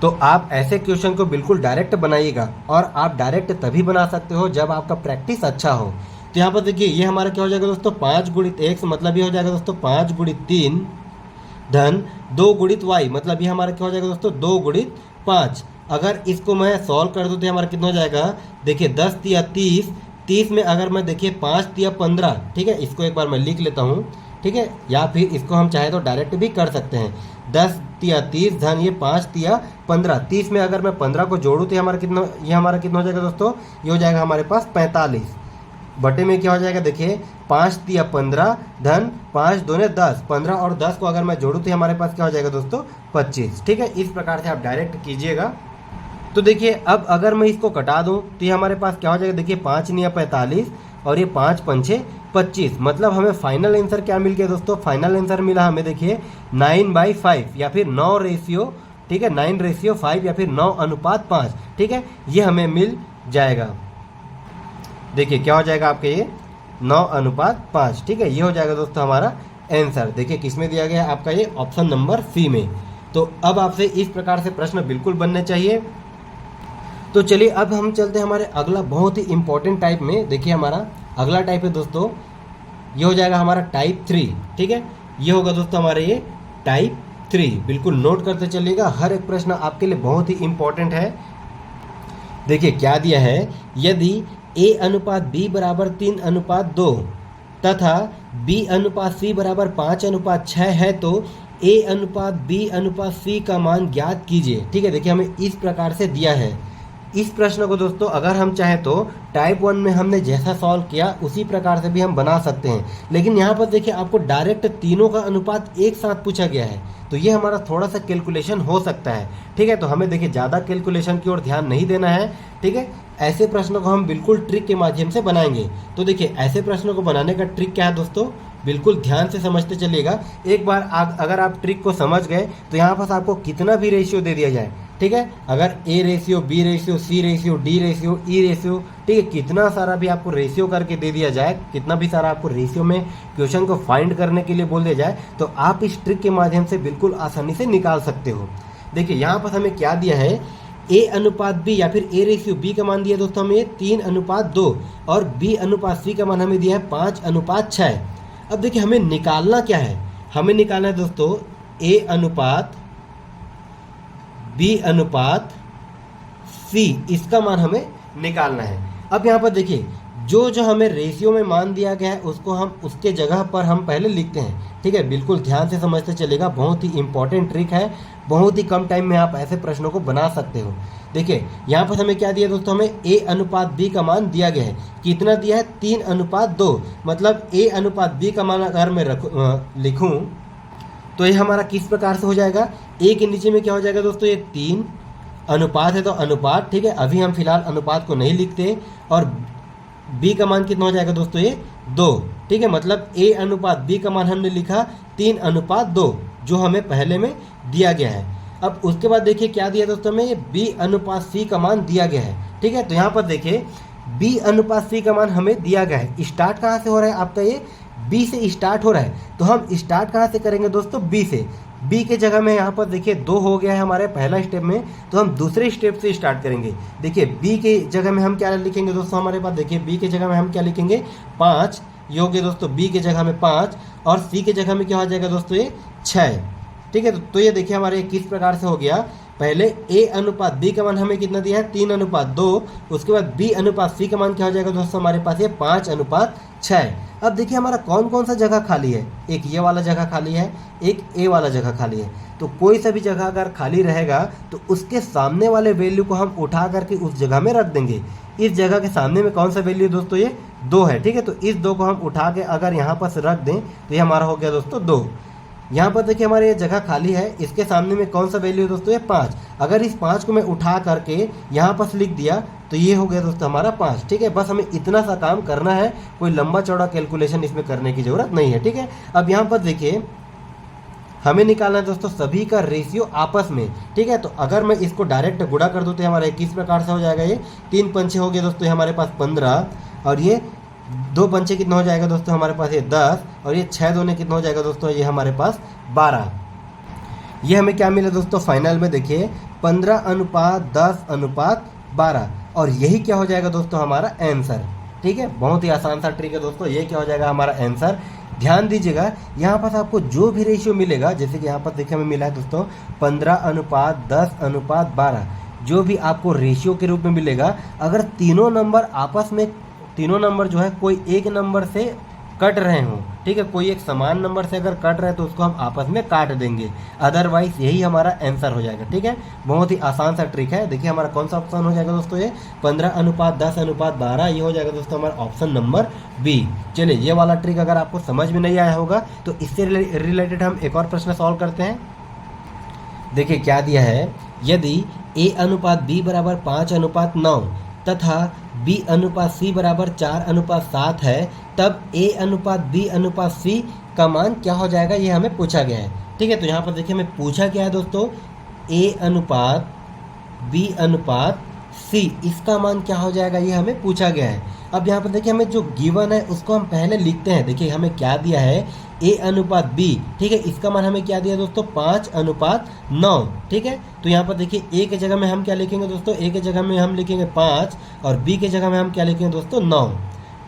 तो आप ऐसे क्वेश्चन को बिल्कुल डायरेक्ट बनाइएगा, और आप डायरेक्ट तभी बना सकते हो जब आपका प्रैक्टिस अच्छा हो। तो यहाँ पर देखिए ये हमारा क्या हो जाएगा दोस्तों 5 गुणित x, मतलब ये हो जाएगा दोस्तों 5 गुणित 3 धन 2 गुणित y, मतलब ये हमारा क्या हो जाएगा दोस्तों 2 गुणित 5। अगर इसको मैं सॉल्व कर दूँ तो हमारा कितना हो जाएगा, देखिए 10 तिया 30, 30 में अगर मैं देखिए 5 तिया 15, ठीक है इसको एक बार मैं लिख लेता हूँ। ठीक है, या फिर इसको हम चाहे तो डायरेक्ट भी कर सकते हैं, 10 तिया 30 धन ये 5 तिया 15, 30 में अगर मैं 15 को जोड़ूँ तो ये हमारा कितना हो जाएगा दोस्तों, ये हो जाएगा हमारे पास 45, बटे में क्या हो जाएगा देखिए 5 तिया 15 धन 5 दूने 10, 15 और 10 को अगर मैं जोड़ूँ तो हमारे पास क्या हो जाएगा दोस्तों 25। ठीक है, इस प्रकार से आप डायरेक्ट कीजिएगा। तो देखिए अब अगर मैं इसको कटा दूं तो ये हमारे पास क्या हो जाएगा, देखिए 5 निया 45 और ये 5 पंचे 25, मतलब हमें फाइनल आंसर क्या मिल गया दोस्तों, फाइनल आंसर मिला हमें देखिए 9/5 या फिर 9 रेशियो, ठीक है 9:5 या फिर 9:5। ठीक है, ये हमें मिल जाएगा। देखिए क्या हो जाएगा आपके ये 9:5। ठीक है, ये हो जाएगा दोस्तों हमारा आंसर। देखिए किस में दिया गया है आपका ये ऑप्शन नंबर सी में। तो अब आपसे इस प्रकार से प्रश्न बिल्कुल बनने चाहिए। तो चलिए अब हम चलते हैं हमारे अगला बहुत ही इंपॉर्टेंट टाइप में। देखिए हमारा अगला टाइप है दोस्तों, ये हो जाएगा हमारा टाइप 3। ठीक है, ये होगा दोस्तों हमारे ये टाइप 3, बिल्कुल नोट करते चलिएगा, हर एक प्रश्न आपके लिए बहुत ही इंपॉर्टेंट है। देखिए क्या दिया है, यदि a/b बराबर 3:2 तथा b/c बराबर 5:6 है तो a/b/c का मान ज्ञात कीजिए। ठीक है, देखिए हमें इस प्रकार से दिया है, इस प्रश्न को दोस्तों अगर हम चाहें तो टाइप 1 में हमने जैसा सॉल्व किया उसी प्रकार से भी हम बना सकते हैं, लेकिन यहाँ पर देखिए आपको डायरेक्ट तीनों का अनुपात एक साथ पूछा गया है, तो ये हमारा थोड़ा सा कैलकुलेशन हो सकता है। ठीक है, तो हमें देखिए ज़्यादा कैलकुलेशन की ओर ध्यान नहीं देना है। ठीक है, ऐसे प्रश्नों को हम बिल्कुल ट्रिक के माध्यम से बनाएंगे। तो देखिए ऐसे प्रश्नों को बनाने का ट्रिक क्या है दोस्तों, बिल्कुल ध्यान से समझते चलिएगा। एक बार अगर आप ट्रिक को समझ गए तो यहाँ पर आपको कितना भी रेशियो दे दिया जाए, ठीक है, अगर A ratio, B ratio, C ratio, D ratio, E ratio, ठीक है, कितना सारा भी आपको रेशियो करके दे दिया जाए, कितना भी सारा आपको रेशियो में क्वेश्चन को फाइंड करने के लिए बोल दिया जाए, तो आप इस ट्रिक के माध्यम से बिल्कुल आसानी से निकाल सकते हो। देखिए यहाँ पर हमें क्या दिया है, ए अनुपात बी या फिर ए रेशियो बी का मान दिया दोस्तों हमें 3:2 और बी अनुपात सी का मान हमें दिया है 5:6। अब देखिए हमें निकालना क्या है, हमें निकालना है दोस्तों ए अनुपात बी अनुपात सी, इसका मान हमें निकालना है। अब यहाँ पर देखिए जो हमें रेशियो में मान दिया गया है उसको हम उसके जगह पर हम पहले लिखते हैं। ठीक है, बिल्कुल ध्यान से समझते चलेगा, बहुत ही इंपॉर्टेंट ट्रिक है, बहुत ही कम टाइम में आप ऐसे प्रश्नों को बना सकते हो। देखिए यहाँ पर हमें क्या दिया दोस्तों, हमें ए अनुपात बी का मान दिया गया है, कितना दिया है 3:2, मतलब ए अनुपात बी का मान अगर मैं लिखूँ तो ये हमारा किस प्रकार से हो जाएगा, ए के नीचे में क्या हो जाएगा दोस्तों, ये 3 अनुपात है तो अनुपात, ठीक है, अभी हम फिलहाल अनुपात को नहीं लिखते, और बी का मान कितना हो जाएगा दोस्तों, ये 2। ठीक है, मतलब ए अनुपात बी का मान हमने लिखा 3:2 जो हमें पहले में दिया गया है। अब उसके बाद देखिए क्या दिया दोस्तों हमें, ये बी अनुपात सी का मान दिया गया है। ठीक है, तो यहाँ पर देखिए बी अनुपात सी का मान हमें दिया गया है, स्टार्ट कहाँ से हो रहा है आपका, ये बी से स्टार्ट हो रहा है, तो हम स्टार्ट कहाँ से करेंगे दोस्तों, बी से। बी के जगह में यहाँ पर देखिए 2 हो गया है हमारे पहला स्टेप में, तो हम दूसरे स्टेप से स्टार्ट करेंगे। देखिए बी के जगह में हम क्या लिखेंगे दोस्तों, हमारे पास देखिए बी के जगह में हम क्या लिखेंगे, 5, ये हो गया दोस्तों बी के जगह में 5, और सी के जगह में क्या हो जाएगा दोस्तों, ये 6। ठीक है, तो ये देखिए हमारे किस प्रकार से हो गया, पहले ए अनुपात बी का मान हमें कितना दिया है 3:2, उसके बाद बी अनुपात सी का मान क्या हो जाएगा दोस्तों हमारे पास ये 5:6। अब देखिए हमारा कौन कौन सा जगह खाली है, एक ये वाला जगह खाली है, एक ए वाला जगह खाली है, तो कोई सा भी जगह अगर खाली रहेगा तो उसके सामने वाले वैल्यू को हम उठा करके उस जगह में रख देंगे। इस जगह के सामने में कौन सा वैल्यू दोस्तों, ये 2 है। ठीक है, तो इस 2 को हम उठा के अगर यहाँ पर रख दें तो ये हमारा हो गया दोस्तों 2। यहाँ पर देखिए हमारे ये जगह खाली है, इसके सामने में कौन सा वैल्यू है दोस्तों, ये 5। अगर इस 5 को मैं उठा करके यहाँ पर लिख दिया तो ये हो गया दोस्तों हमारा 5। ठीक है, बस हमें इतना सा काम करना है, कोई लंबा चौड़ा कैलकुलेशन इसमें करने की ज़रूरत नहीं है। ठीक है, अब यहाँ पर देखिए हमें निकालना है दोस्तों सभी का रेशियो आपस में। ठीक है, तो अगर मैं इसको डायरेक्ट गुणा कर दूँ तो हमारा किस प्रकार से हो जाएगा, ये 3 पंचे हो गए दोस्तों हमारे पास 15, और ये 2 पंचे कितना हो जाएगा दोस्तों हमारे पास ये 10, और ये 6 दूने कितना हो जाएगा दोस्तों, ये हमारे पास 12। ये हमें क्या मिला दोस्तों फाइनल में, देखिए 15:10:12, और यही क्या हो जाएगा दोस्तों हमारा आंसर। ठीक है, बहुत ही आसान सा ट्रिक है दोस्तों, ये क्या हो जाएगा हमारा आंसर। ध्यान दीजिएगा यहाँ पर आपको जो भी रेशियो मिलेगा, जैसे कि यहाँ पर देखिए हमें मिला है दोस्तों 15:10:12, जो भी आपको रेशियो के रूप में मिलेगा, अगर तीनों नंबर आपस में, तीनों नंबर जो है कोई एक नंबर से कट रहे हों, ठीक है, कोई एक समान नंबर से अगर कट रहे हैं तो उसको हम आपस में काट देंगे, अदरवाइज यही हमारा आंसर हो जाएगा। ठीक है, बहुत ही आसान सा ट्रिक है। देखिए हमारा कौन सा ऑप्शन हो जाएगा दोस्तों, ये 15:10:12, ये हो जाएगा दोस्तों हमारा ऑप्शन नंबर बी। चलिए ये वाला ट्रिक अगर आपको समझ में नहीं आया होगा तो इससे रिलेटेड हम एक और प्रश्न सॉल्व करते हैं। देखिए क्या दिया है, यदि ए अनुपात बी बराबर 5:9 तथा बी अनुपात सी बराबर 4:7 है, तब ए अनुपात बी अनुपात सी का मान क्या हो जाएगा, ये हमें पूछा गया है। ठीक है, तो यहाँ पर देखिए हमें पूछा क्या है दोस्तों, ए अनुपात बी अनुपात सी, इसका मान क्या हो जाएगा, ये हमें पूछा गया है। अब यहाँ पर देखिए हमें जो गिवन है उसको हम पहले लिखते हैं। देखिए हमें क्या दिया है, ए अनुपात बी, ठीक है, इसका मान हमें क्या दिया दोस्तों 5:9। ठीक है, तो यहाँ पर देखिए ए के जगह में हम क्या लिखेंगे दोस्तों, ए के जगह में हम लिखेंगे 5, और बी के जगह में हम क्या लिखेंगे दोस्तों 9।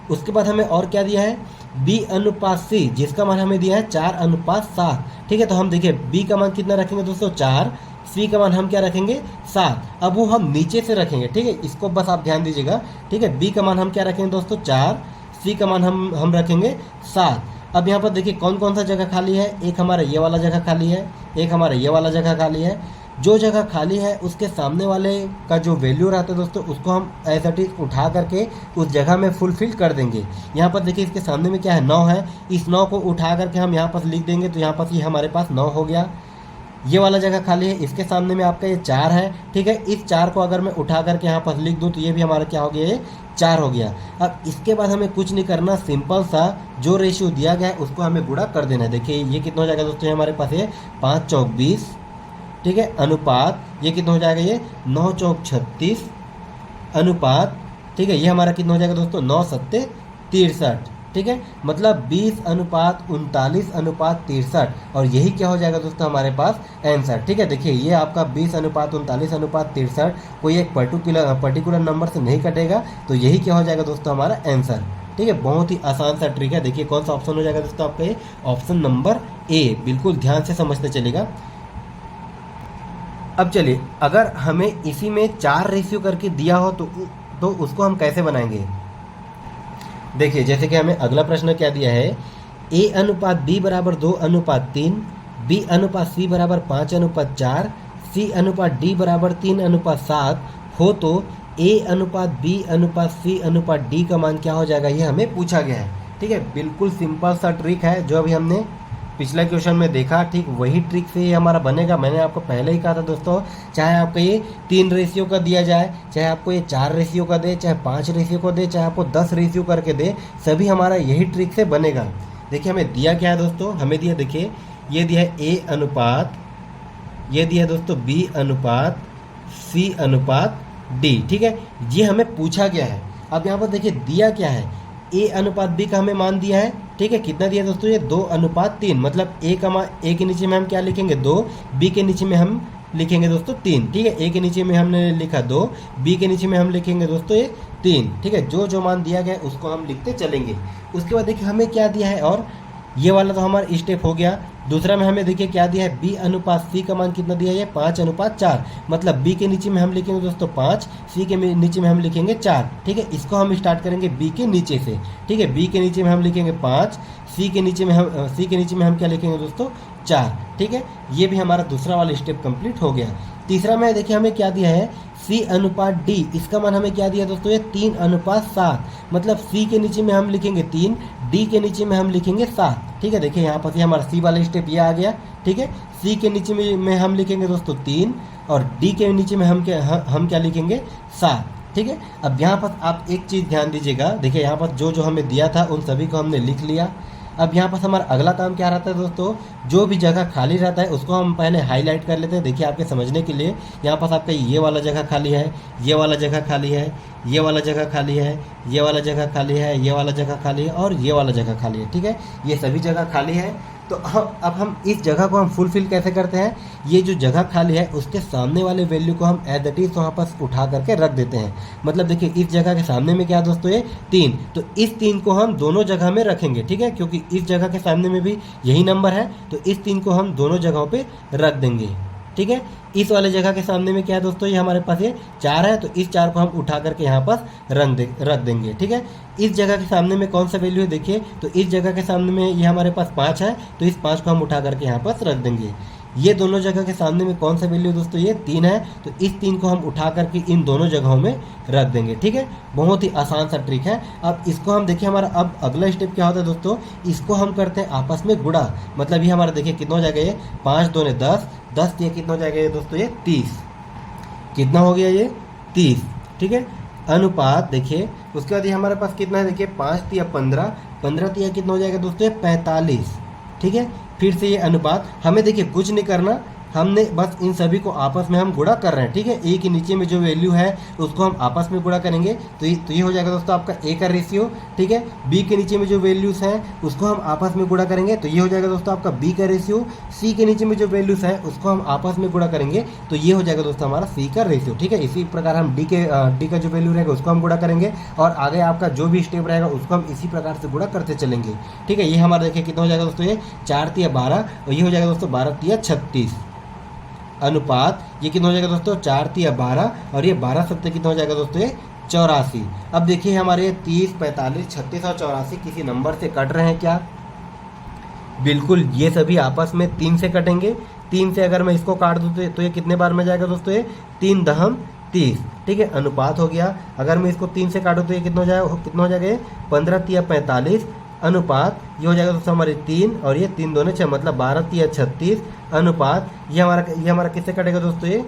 उसके बाद हमें और क्या दिया है, बी अनुपात सी, जिसका मान हमें दिया है 4:7। ठीक है, तो हम देखिए बी का मान कितना रखेंगे दोस्तों 4, सी का मान हम क्या रखेंगे 7। अब वो हम नीचे से रखेंगे। ठीक है, इसको बस आप ध्यान दीजिएगा। ठीक है, बी का मान हम क्या रखेंगे दोस्तों 4, सी का मान हम रखेंगे 7। अब यहाँ पर देखिए कौन कौन सा जगह खाली है, एक हमारा ये वाला जगह खाली है, एक हमारा ये वाला जगह खाली है, जो जगह खाली है उसके सामने वाले का जो वैल्यू रहता है दोस्तों, उसको हम एज इट इज उठा करके उस जगह में फुलफिल कर देंगे। यहाँ पर देखिए इसके सामने में क्या है, 9 है, इस 9 को उठा करके हम यहाँ पर लिख देंगे, तो यहाँ पर ये हमारे पास 9 हो गया। ये वाला जगह खाली है, इसके सामने में आपका ये 4 है, ठीक है। इस 4 को अगर मैं उठा करके यहाँ पर लिख दूँ तो ये भी हमारा क्या हो गया, ये 4 हो गया। अब इसके बाद हमें कुछ नहीं करना, सिंपल सा जो रेशियो दिया गया है उसको हमें गुणा कर देना है। देखिए ये कितना हो जाएगा दोस्तों, ये हमारे पास ये 5 चौक 20, ठीक है, अनुपात ये कितना हो जाएगा, ये 9 चौक 36 अनुपात, ठीक है, ये हमारा कितना हो जाएगा दोस्तों, 9 सत्ते 63, ठीक है, मतलब 20 अनुपात 39 अनुपात 63, और यही क्या हो जाएगा दोस्तों हमारे पास आंसर। ठीक है, देखिए ये आपका 20 अनुपात 39 अनुपात 63 कोई एक पर्टिकुलर नंबर से नहीं कटेगा, तो यही क्या हो जाएगा दोस्तों हमारा आंसर। ठीक है, बहुत ही आसान सा ट्रिक है। देखिए कौन सा ऑप्शन हो जाएगा दोस्तों आपका, ये ऑप्शन नंबर ए, बिल्कुल ध्यान से समझते चलेगा। अब चलिए, अगर हमें इसी में 4 रेशियो करके दिया हो तो उसको हम कैसे बनाएंगे। देखिए जैसे कि हमें अगला प्रश्न क्या दिया है, ए अनुपात बी बराबर 2 अनुपात 3, बी अनुपात सी बराबर 5 अनुपात 4, सी अनुपात डी बराबर 3 अनुपात 7 हो तो ए अनुपात बी अनुपात सी अनुपात डी का मान क्या हो जाएगा, ये हमें पूछा गया है। ठीक है, बिल्कुल सिंपल सा ट्रिक है जो अभी हमने पिछला क्वेश्चन में देखा, ठीक वही ट्रिक से ये हमारा बनेगा। मैंने आपको पहले ही कहा था दोस्तों, चाहे आपको ये 3 रेशियो का दिया जाए, चाहे आपको ये 4 रेशियो का दे, चाहे 5 रेशियो का दे, चाहे आपको 10 रेशियो करके दे, सभी हमारा यही ट्रिक से बनेगा। देखिए हमें दिया क्या है दोस्तों, हमें दिया, देखिए ये दिया है ए अनुपात, ये दिया है दोस्तों बी अनुपात सी अनुपात डी। ठीक है, ये हमें पूछा गया है। अब यहाँ पर देखिए दिया क्या है, ए अनुपात बी का हमें मान दिया है। ठीक है, कितना दिया दोस्तों, ये 2 अनुपात 3, मतलब ए का मान, ए के नीचे में हम क्या लिखेंगे 2, बी के नीचे में हम लिखेंगे दोस्तों 3। ठीक है, ए के नीचे में हमने लिखा 2, बी के नीचे में हम लिखेंगे दोस्तों ये 3। ठीक है, जो जो मान दिया गया उसको हम लिखते चलेंगे। उसके बाद देखिए हमें क्या दिया है, और ये वाला तो हमारा स्टेप हो गया। दूसरा में हमें देखिए क्या दिया है, बी अनुपात सी का मान कितना दिया है, ये 5 अनुपात 4, मतलब बी के नीचे में हम लिखेंगे दोस्तों 5, सी के नीचे में हम लिखेंगे 4। ठीक है, इसको हम स्टार्ट करेंगे बी के नीचे से। ठीक है, बी के नीचे में हम लिखेंगे 5, सी के नीचे में हम क्या लिखेंगे दोस्तों 4। ठीक है, ये भी हमारा दूसरा वाला स्टेप कंप्लीट हो गया। तीसरा में देखिए हमें क्या दिया है, सी अनुपात डी, इसका मान हमें क्या दिया दोस्तों, ये 3 अनुपात 7, मतलब सी के नीचे में हम लिखेंगे 3, डी के नीचे में हम लिखेंगे 7। ठीक है, देखिए यहाँ पर हमारा सी वाला स्टेप ये आ गया। ठीक है, सी के नीचे में हम लिखेंगे दोस्तों 3, और डी के नीचे में हम क्या लिखेंगे 7। ठीक है, अब यहाँ पर आप एक चीज़ ध्यान दीजिएगा, देखिए यहाँ पर जो जो हमें दिया था उन सभी को हमने लिख लिया। अब यहाँ पर हमारा अगला काम क्या रहता है दोस्तों, जो भी जगह खाली रहता है उसको हम पहले हाईलाइट कर लेते हैं। देखिए आपके समझने के लिए, यहाँ पर आपका ये वाला जगह खाली है, ये वाला जगह खाली है, ये वाला जगह खाली है, ये वाला जगह खाली है, ये वाला जगह खाली है, और ये वाला जगह खाली है। ठीक है, ये सभी जगह खाली है। तो अब हम इस जगह को हम फुलफिल कैसे करते हैं, ये जो जगह खाली है उसके सामने वाले वैल्यू को हम एज इट इज वहाँ पर उठा करके रख देते हैं। मतलब देखिए इस जगह के सामने में क्या है दोस्तों, ये 3, तो इस 3 को हम दोनों जगह में रखेंगे। ठीक है, क्योंकि इस जगह के सामने में भी यही नंबर है, तो इस 3 को हम दोनों जगहों पर रख देंगे। ठीक है, इस वाले जगह के सामने में क्या है दोस्तों, ये हमारे पास ये 4 है, तो इस 4 को हम उठा करके यहाँ पर रख देंगे। ठीक है, इस जगह के सामने में कौन सा वैल्यू है, देखिए तो इस जगह के सामने में ये हमारे पास 5 है, तो इस 5 को हम उठा करके यहाँ पर रख देंगे। ये दोनों जगह के सामने में कौन सा वैल्यू दोस्तों, ये 3 है, तो इस 3 को हम उठा करके इन दोनों जगहों में रख देंगे। ठीक है, बहुत ही आसान सा ट्रिक है। अब इसको हम देखिए, हमारा अब अगला स्टेप क्या होता है दोस्तों, इसको हम करते हैं आपस में गुणा। मतलब ये हमारा देखिए कितना हो जाएगा, ये 5 दूने 10, 10 ये कितना हो जाएगा ये दोस्तों, ये 30। कितना हो गया, ये 30। ठीक है, अनुपात देखिए उसके बाद ये हमारे पास कितना है, देखिए 5 तिया 15, 15 तिया कितना हो जाएगा दोस्तों, 45। ठीक है, फिर से ये अनुपात, हमें देखिए कुछ नहीं करना, हमने बस इन सभी को आपस में हम गुणा कर रहे हैं। ठीक है, ए के नीचे में जो वैल्यू है उसको हम आपस में गुणा करेंगे, तो ये हो जाएगा दोस्तों आपका ए का रेशियो। ठीक है, बी के नीचे में जो वैल्यूज़ हैं उसको हम आपस में गुणा करेंगे, तो ये हो जाएगा दोस्तों आपका बी का रेशियो। सी के नीचे में जो वैल्यूज़ हैं उसको हम आपस में गुणा करेंगे, तो ये हो जाएगा दोस्तों हमारा सी का रेशियो। ठीक है, इसी प्रकार हम डी का जो वैल्यू रहेगा उसको हम गुणा करेंगे, और आगे आपका जो भी स्टेप रहेगा उसको हम इसी प्रकार से गुणा करते चलेंगे। ठीक है, ये हमारा देखिए कितना हो जाएगा दोस्तों, ये 4 तिया 12, और ये हो जाएगा दोस्तों 12 तिया 36 अनुपात, ये कितना हो जाएगा दोस्तों 4 तिया 12, और ये 12 सत्ते कितना हो जाएगा दोस्तों, ये 84। अब देखिए हमारे 30, 45, 36 और 84 किसी नंबर से कट रहे हैं क्या, बिल्कुल ये सभी आपस में 3 से कटेंगे। 3 से अगर मैं इसको काट दूँ तो ये कितने बार में जाएगा दोस्तों, ये 3 दहम 30, ठीक है, अनुपात हो गया। अगर मैं इसको 3 से काटूँ तो ये कितना हो जाएगा ये 15 तिया 45, अनुपात ये हो जाएगा दोस्तों हमारे 3 और ये 3 दूने 6, मतलब 12 तिया 36, अनुपात ये हमारा किससे कटेगा दोस्तों, ये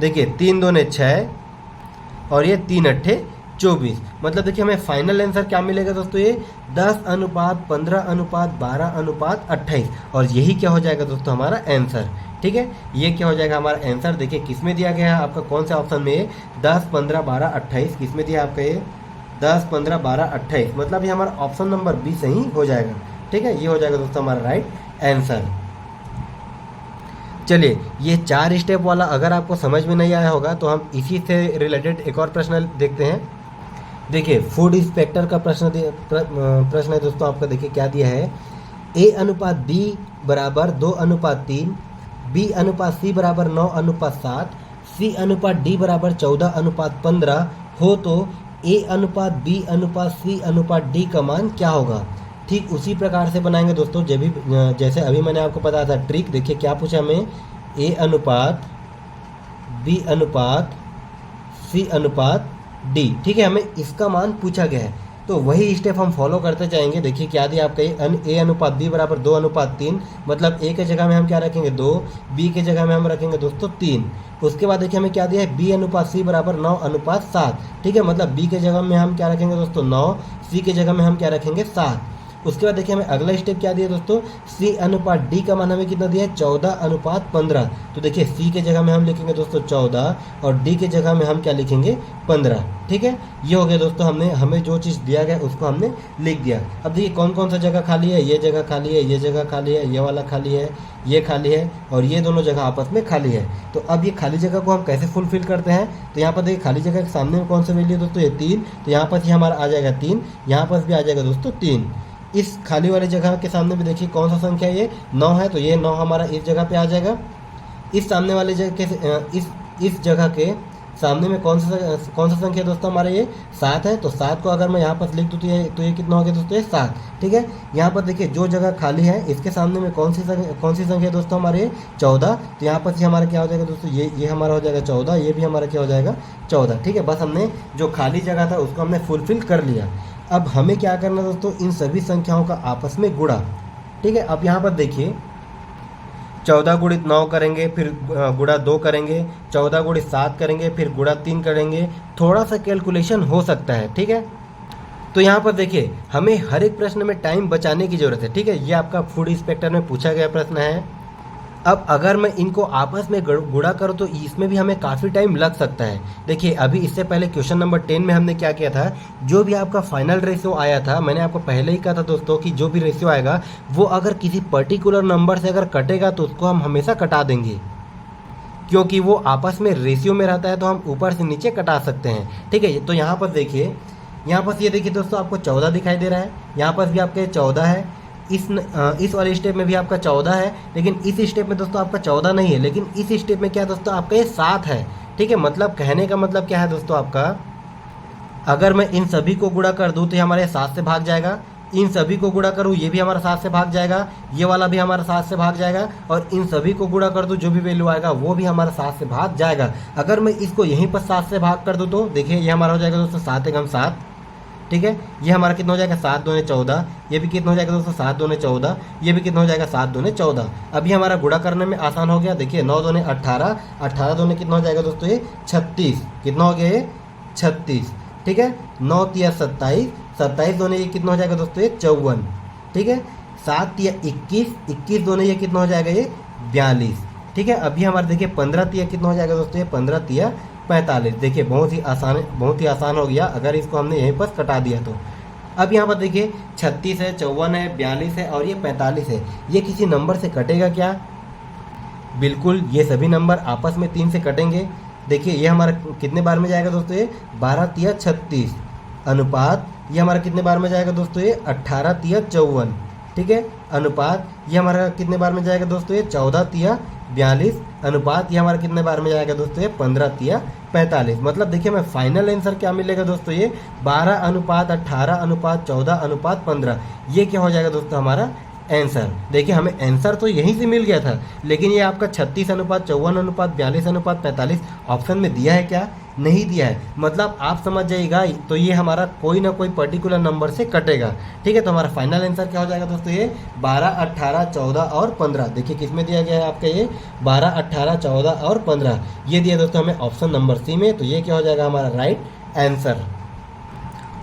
देखिए 3 दूने 6 और ये 3 अट्ठे 24, मतलब देखिए हमें फाइनल आंसर क्या मिलेगा दोस्तों, ये 10 अनुपात 15 अनुपात 12 अनुपात 28, और यही क्या हो जाएगा दोस्तों हमारा आंसर, ठीक है। ये क्या हो जाएगा हमारा आंसर, देखिए किस में दिया गया है आपका, कौन से ऑप्शन में, 10 15 12 28, किस में दिया आपका ये 10 15 12 28, मतलब ये हमारा ऑप्शन नंबर बी सही हो जाएगा, ठीक है। ये हो जाएगा दोस्तों हमारा राइट आंसर। चलिए, ये 4 स्टेप वाला अगर आपको समझ में नहीं आया होगा तो हम इसी से रिलेटेड एक और प्रश्न देखते हैं। देखिए फूड इंस्पेक्टर का प्रश्न है दोस्तों आपका, देखिए क्या दिया है, ए अनुपात बी बराबर 2 अनुपात 3, बी अनुपात सी बराबर 9 अनुपात 7, सी अनुपात डी बराबर 14 अनुपात 15 हो तो ए अनुपात बी अनुपात सी अनुपात डी का मान क्या होगा। ठीक उसी प्रकार से बनाएंगे दोस्तों, जैसे अभी मैंने आपको बताया था ट्रिक। देखिए क्या पूछा हमें, ए अनुपात बी अनुपात सी अनुपात डी, ठीक है, हमें इसका मान पूछा गया है, तो वही स्टेप हम फॉलो करते जाएंगे। देखिए क्या दिया आपका, ए अनुपात बी बराबर 2 अनुपात 3, मतलब ए के जगह में हम क्या रखेंगे 2, बी के जगह में हम रखेंगे दोस्तों 3। उसके बाद देखिए हमें क्या दिया है, बी अनुपात सी बराबर 9 अनुपात 7, ठीक है, मतलब बी के जगह में हम क्या रखेंगे दोस्तों 9, सी के जगह में हम क्या रखेंगे 7। उसके बाद देखिए हमें अगला स्टेप क्या दिया दोस्तों, सी अनुपात डी का मान हमें कितना दिया है 14 अनुपात 15, तो देखिए सी के जगह में हम लिखेंगे दोस्तों 14 और डी के जगह में हम क्या लिखेंगे 15, ठीक है। ये हो गया दोस्तों, हमें जो चीज़ दिया गया उसको हमने लिख दिया। अब देखिए कौन कौन सा जगह खाली है, ये जगह खाली है, ये जगह खाली है, ये वाला खाली है, ये खाली है और ये दोनों जगह आपस में खाली है। तो अब ये खाली जगह को हम कैसे फुलफिल करते हैं, तो यहाँ पर देखिए खाली जगह के सामने में कौन सा वैल्यू है दोस्तों, ये 3, तो यहाँ पर ही हमारा आ जाएगा 3, यहाँ पर भी आ जाएगा दोस्तों 3। इस खाली वाली जगह के सामने भी देखिए कौन सा संख्या है, ये 9 है, तो ये 9 हमारा इस जगह पे आ जाएगा। इस सामने वाले जगह के इस जगह के सामने में कौन सा संख्या दोस्तों हमारा ये 7 है, तो 7 को अगर मैं यहाँ पर लिख दूँ तो ये कितना हो गया दोस्तों, ये 7, ठीक है। यहाँ पर देखिए जो जगह खाली है इसके सामने में कौन सी संख्या दोस्तों हमारे 14, तो यहाँ पर से हमारा क्या हो जाएगा दोस्तों, ये हमारा हो जाएगा 14, ये भी हमारा क्या हो जाएगा 14, ठीक है। बस हमने जो खाली जगह था उसको हमने फुलफिल कर लिया। अब हमें क्या करना है दोस्तों, इन सभी संख्याओं का आपस में गुणा, ठीक है। अब यहाँ पर देखिए 14 गुणित 9 करेंगे, फिर गुणा 2 करेंगे, 14 गुणित 7 करेंगे, फिर गुणा 3 करेंगे, थोड़ा सा कैलकुलेशन हो सकता है, ठीक है। तो यहाँ पर देखिए हमें हर एक प्रश्न में टाइम बचाने की ज़रूरत है, ठीक है। ये आपका फूड इंस्पेक्टर में पूछा गया प्रश्न है। अब अगर मैं इनको आपस में गुणा करूँ तो इसमें भी हमें काफ़ी टाइम लग सकता है। देखिए अभी इससे पहले क्वेश्चन नंबर 10 में हमने क्या किया था, जो भी आपका फाइनल रेशियो आया था, मैंने आपको पहले ही कहा था दोस्तों कि जो भी रेशियो आएगा वो अगर किसी पर्टिकुलर नंबर से अगर कटेगा तो उसको हम हमेशा कटा देंगे, क्योंकि वो आपस में रेशियो में रहता है, तो हम ऊपर से नीचे कटा सकते हैं, ठीक है। तो यहाँ पर देखिए, यहाँ पर ये देखिए दोस्तों आपको 14 दिखाई दे रहा है, यहाँ पर भी आपके 14 है, इस वाले स्टेप में भी आपका 14 है, लेकिन इस स्टेप में दोस्तों आपका 14 नहीं है, लेकिन इस स्टेप में क्या दोस्तों आपका ये 7 है, ठीक है। मतलब कहने का मतलब क्या है दोस्तों आपका, अगर मैं इन सभी को गुणा कर दूं तो ये हमारे 7 से भाग जाएगा, इन सभी को गुणा करूं ये भी हमारा 7 से भाग जाएगा, ये वाला भी हमारा 7 से भाग जाएगा, और इन सभी को गुणा कर दूं जो भी वैल्यू आएगा वो भी हमारा 7 से भाग जाएगा। अगर मैं इसको यहीं पर 7 से भाग कर दूं तो देखिए ये हमारा हो जाएगा दोस्तों 7 एकम 7, ठीक है। ये हमारा कितना हो जाएगा 7 दूने 14, ये भी कितना हो जाएगा दोस्तों 7 दूने 14, ये भी कितना हो जाएगा 7 दूने 14। अभी हमारा गुणा करने में आसान हो गया। देखिए 9 दूने 18, 18 दूने कितना हो जाएगा दोस्तों, ये 36, कितना हो गया ये 36, ठीक है। 9 तिया 27, 27 दूने ये कितना हो जाएगा दोस्तों, ये 54, ठीक है। 7 तिया 21, 21 दूने ये कितना हो जाएगा, ये 42, ठीक है। अभी हमारे देखिए 15 तिया कितना हो जाएगा दोस्तों, ये 15 तिया 45। देखिए बहुत ही आसान हो गया अगर इसको हमने यहीं पर कटा दिया तो। अब यहाँ पर देखिए 36 है, 54 है, 42 है और ये 45 है, ये किसी नंबर से कटेगा क्या, बिल्कुल ये सभी नंबर आपस में 3 से कटेंगे। देखिए ये हमारा कितने बार में जाएगा दोस्तों, ये 12 तिया 36, अनुपात ये हमारा कितने बार में जाएगा दोस्तों, ये 18 तिया 54, ठीक है। अनुपात ये हमारा कितने बार में जाएगा दोस्तों, ये 14 तिया 42, अनुपात ये हमारा कितने बार में जाएगा दोस्तों, ये 15 तिया 45। मतलब देखिए हमें फाइनल आंसर क्या मिलेगा दोस्तों, ये 12 अनुपात 18 अनुपात 14 अनुपात 15, ये क्या हो जाएगा दोस्तों हमारा आंसर। देखिए हमें आंसर तो यहीं से मिल गया था, लेकिन ये आपका 36:54:42:45 ऑप्शन में दिया है क्या? नहीं दिया है। मतलब आप समझ जाइएगा, तो ये हमारा कोई ना कोई पर्टिकुलर नंबर से कटेगा। ठीक है, तो हमारा फाइनल आंसर क्या हो जाएगा दोस्तों? ये 12, 18, 14 और 15। देखिए किस में दिया गया है आपका? ये 12, 18, 14 और 15 ये दिया दोस्तों हमें ऑप्शन नंबर सी में। तो ये क्या हो जाएगा? हमारा राइट आंसर।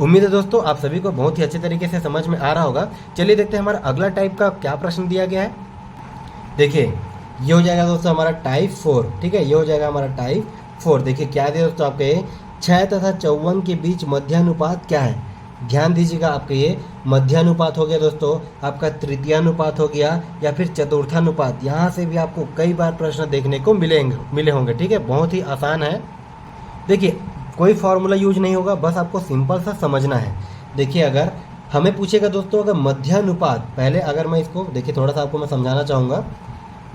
उम्मीद है दोस्तों आप सभी को बहुत ही अच्छे तरीके से समझ में आ रहा होगा। चलिए देखते हैं हमारा अगला टाइप का क्या प्रश्न दिया गया है। देखिए ये हो जाएगा दोस्तों हमारा टाइप 4। ठीक है, ये हो जाएगा हमारा टाइप 4। देखिए क्या दिया दोस्तों आपके? 6 तथा 54 के बीच मध्यानुपात क्या है? ध्यान दीजिएगा, आपके ये मध्यानुपात हो गया दोस्तों, आपका तृतीयानुपात हो गया या फिर चतुर्थानुपात। यहाँ से भी आपको कई बार प्रश्न देखने को मिले होंगे। ठीक है, बहुत ही आसान है। देखिए कोई फॉर्मूला यूज नहीं होगा, बस आपको सिंपल सा समझना है। देखिए अगर हमें पूछेगा दोस्तों, अगर मध्यानुपात, पहले अगर मैं इसको देखिए थोड़ा सा आपको मैं समझाना चाहूँगा।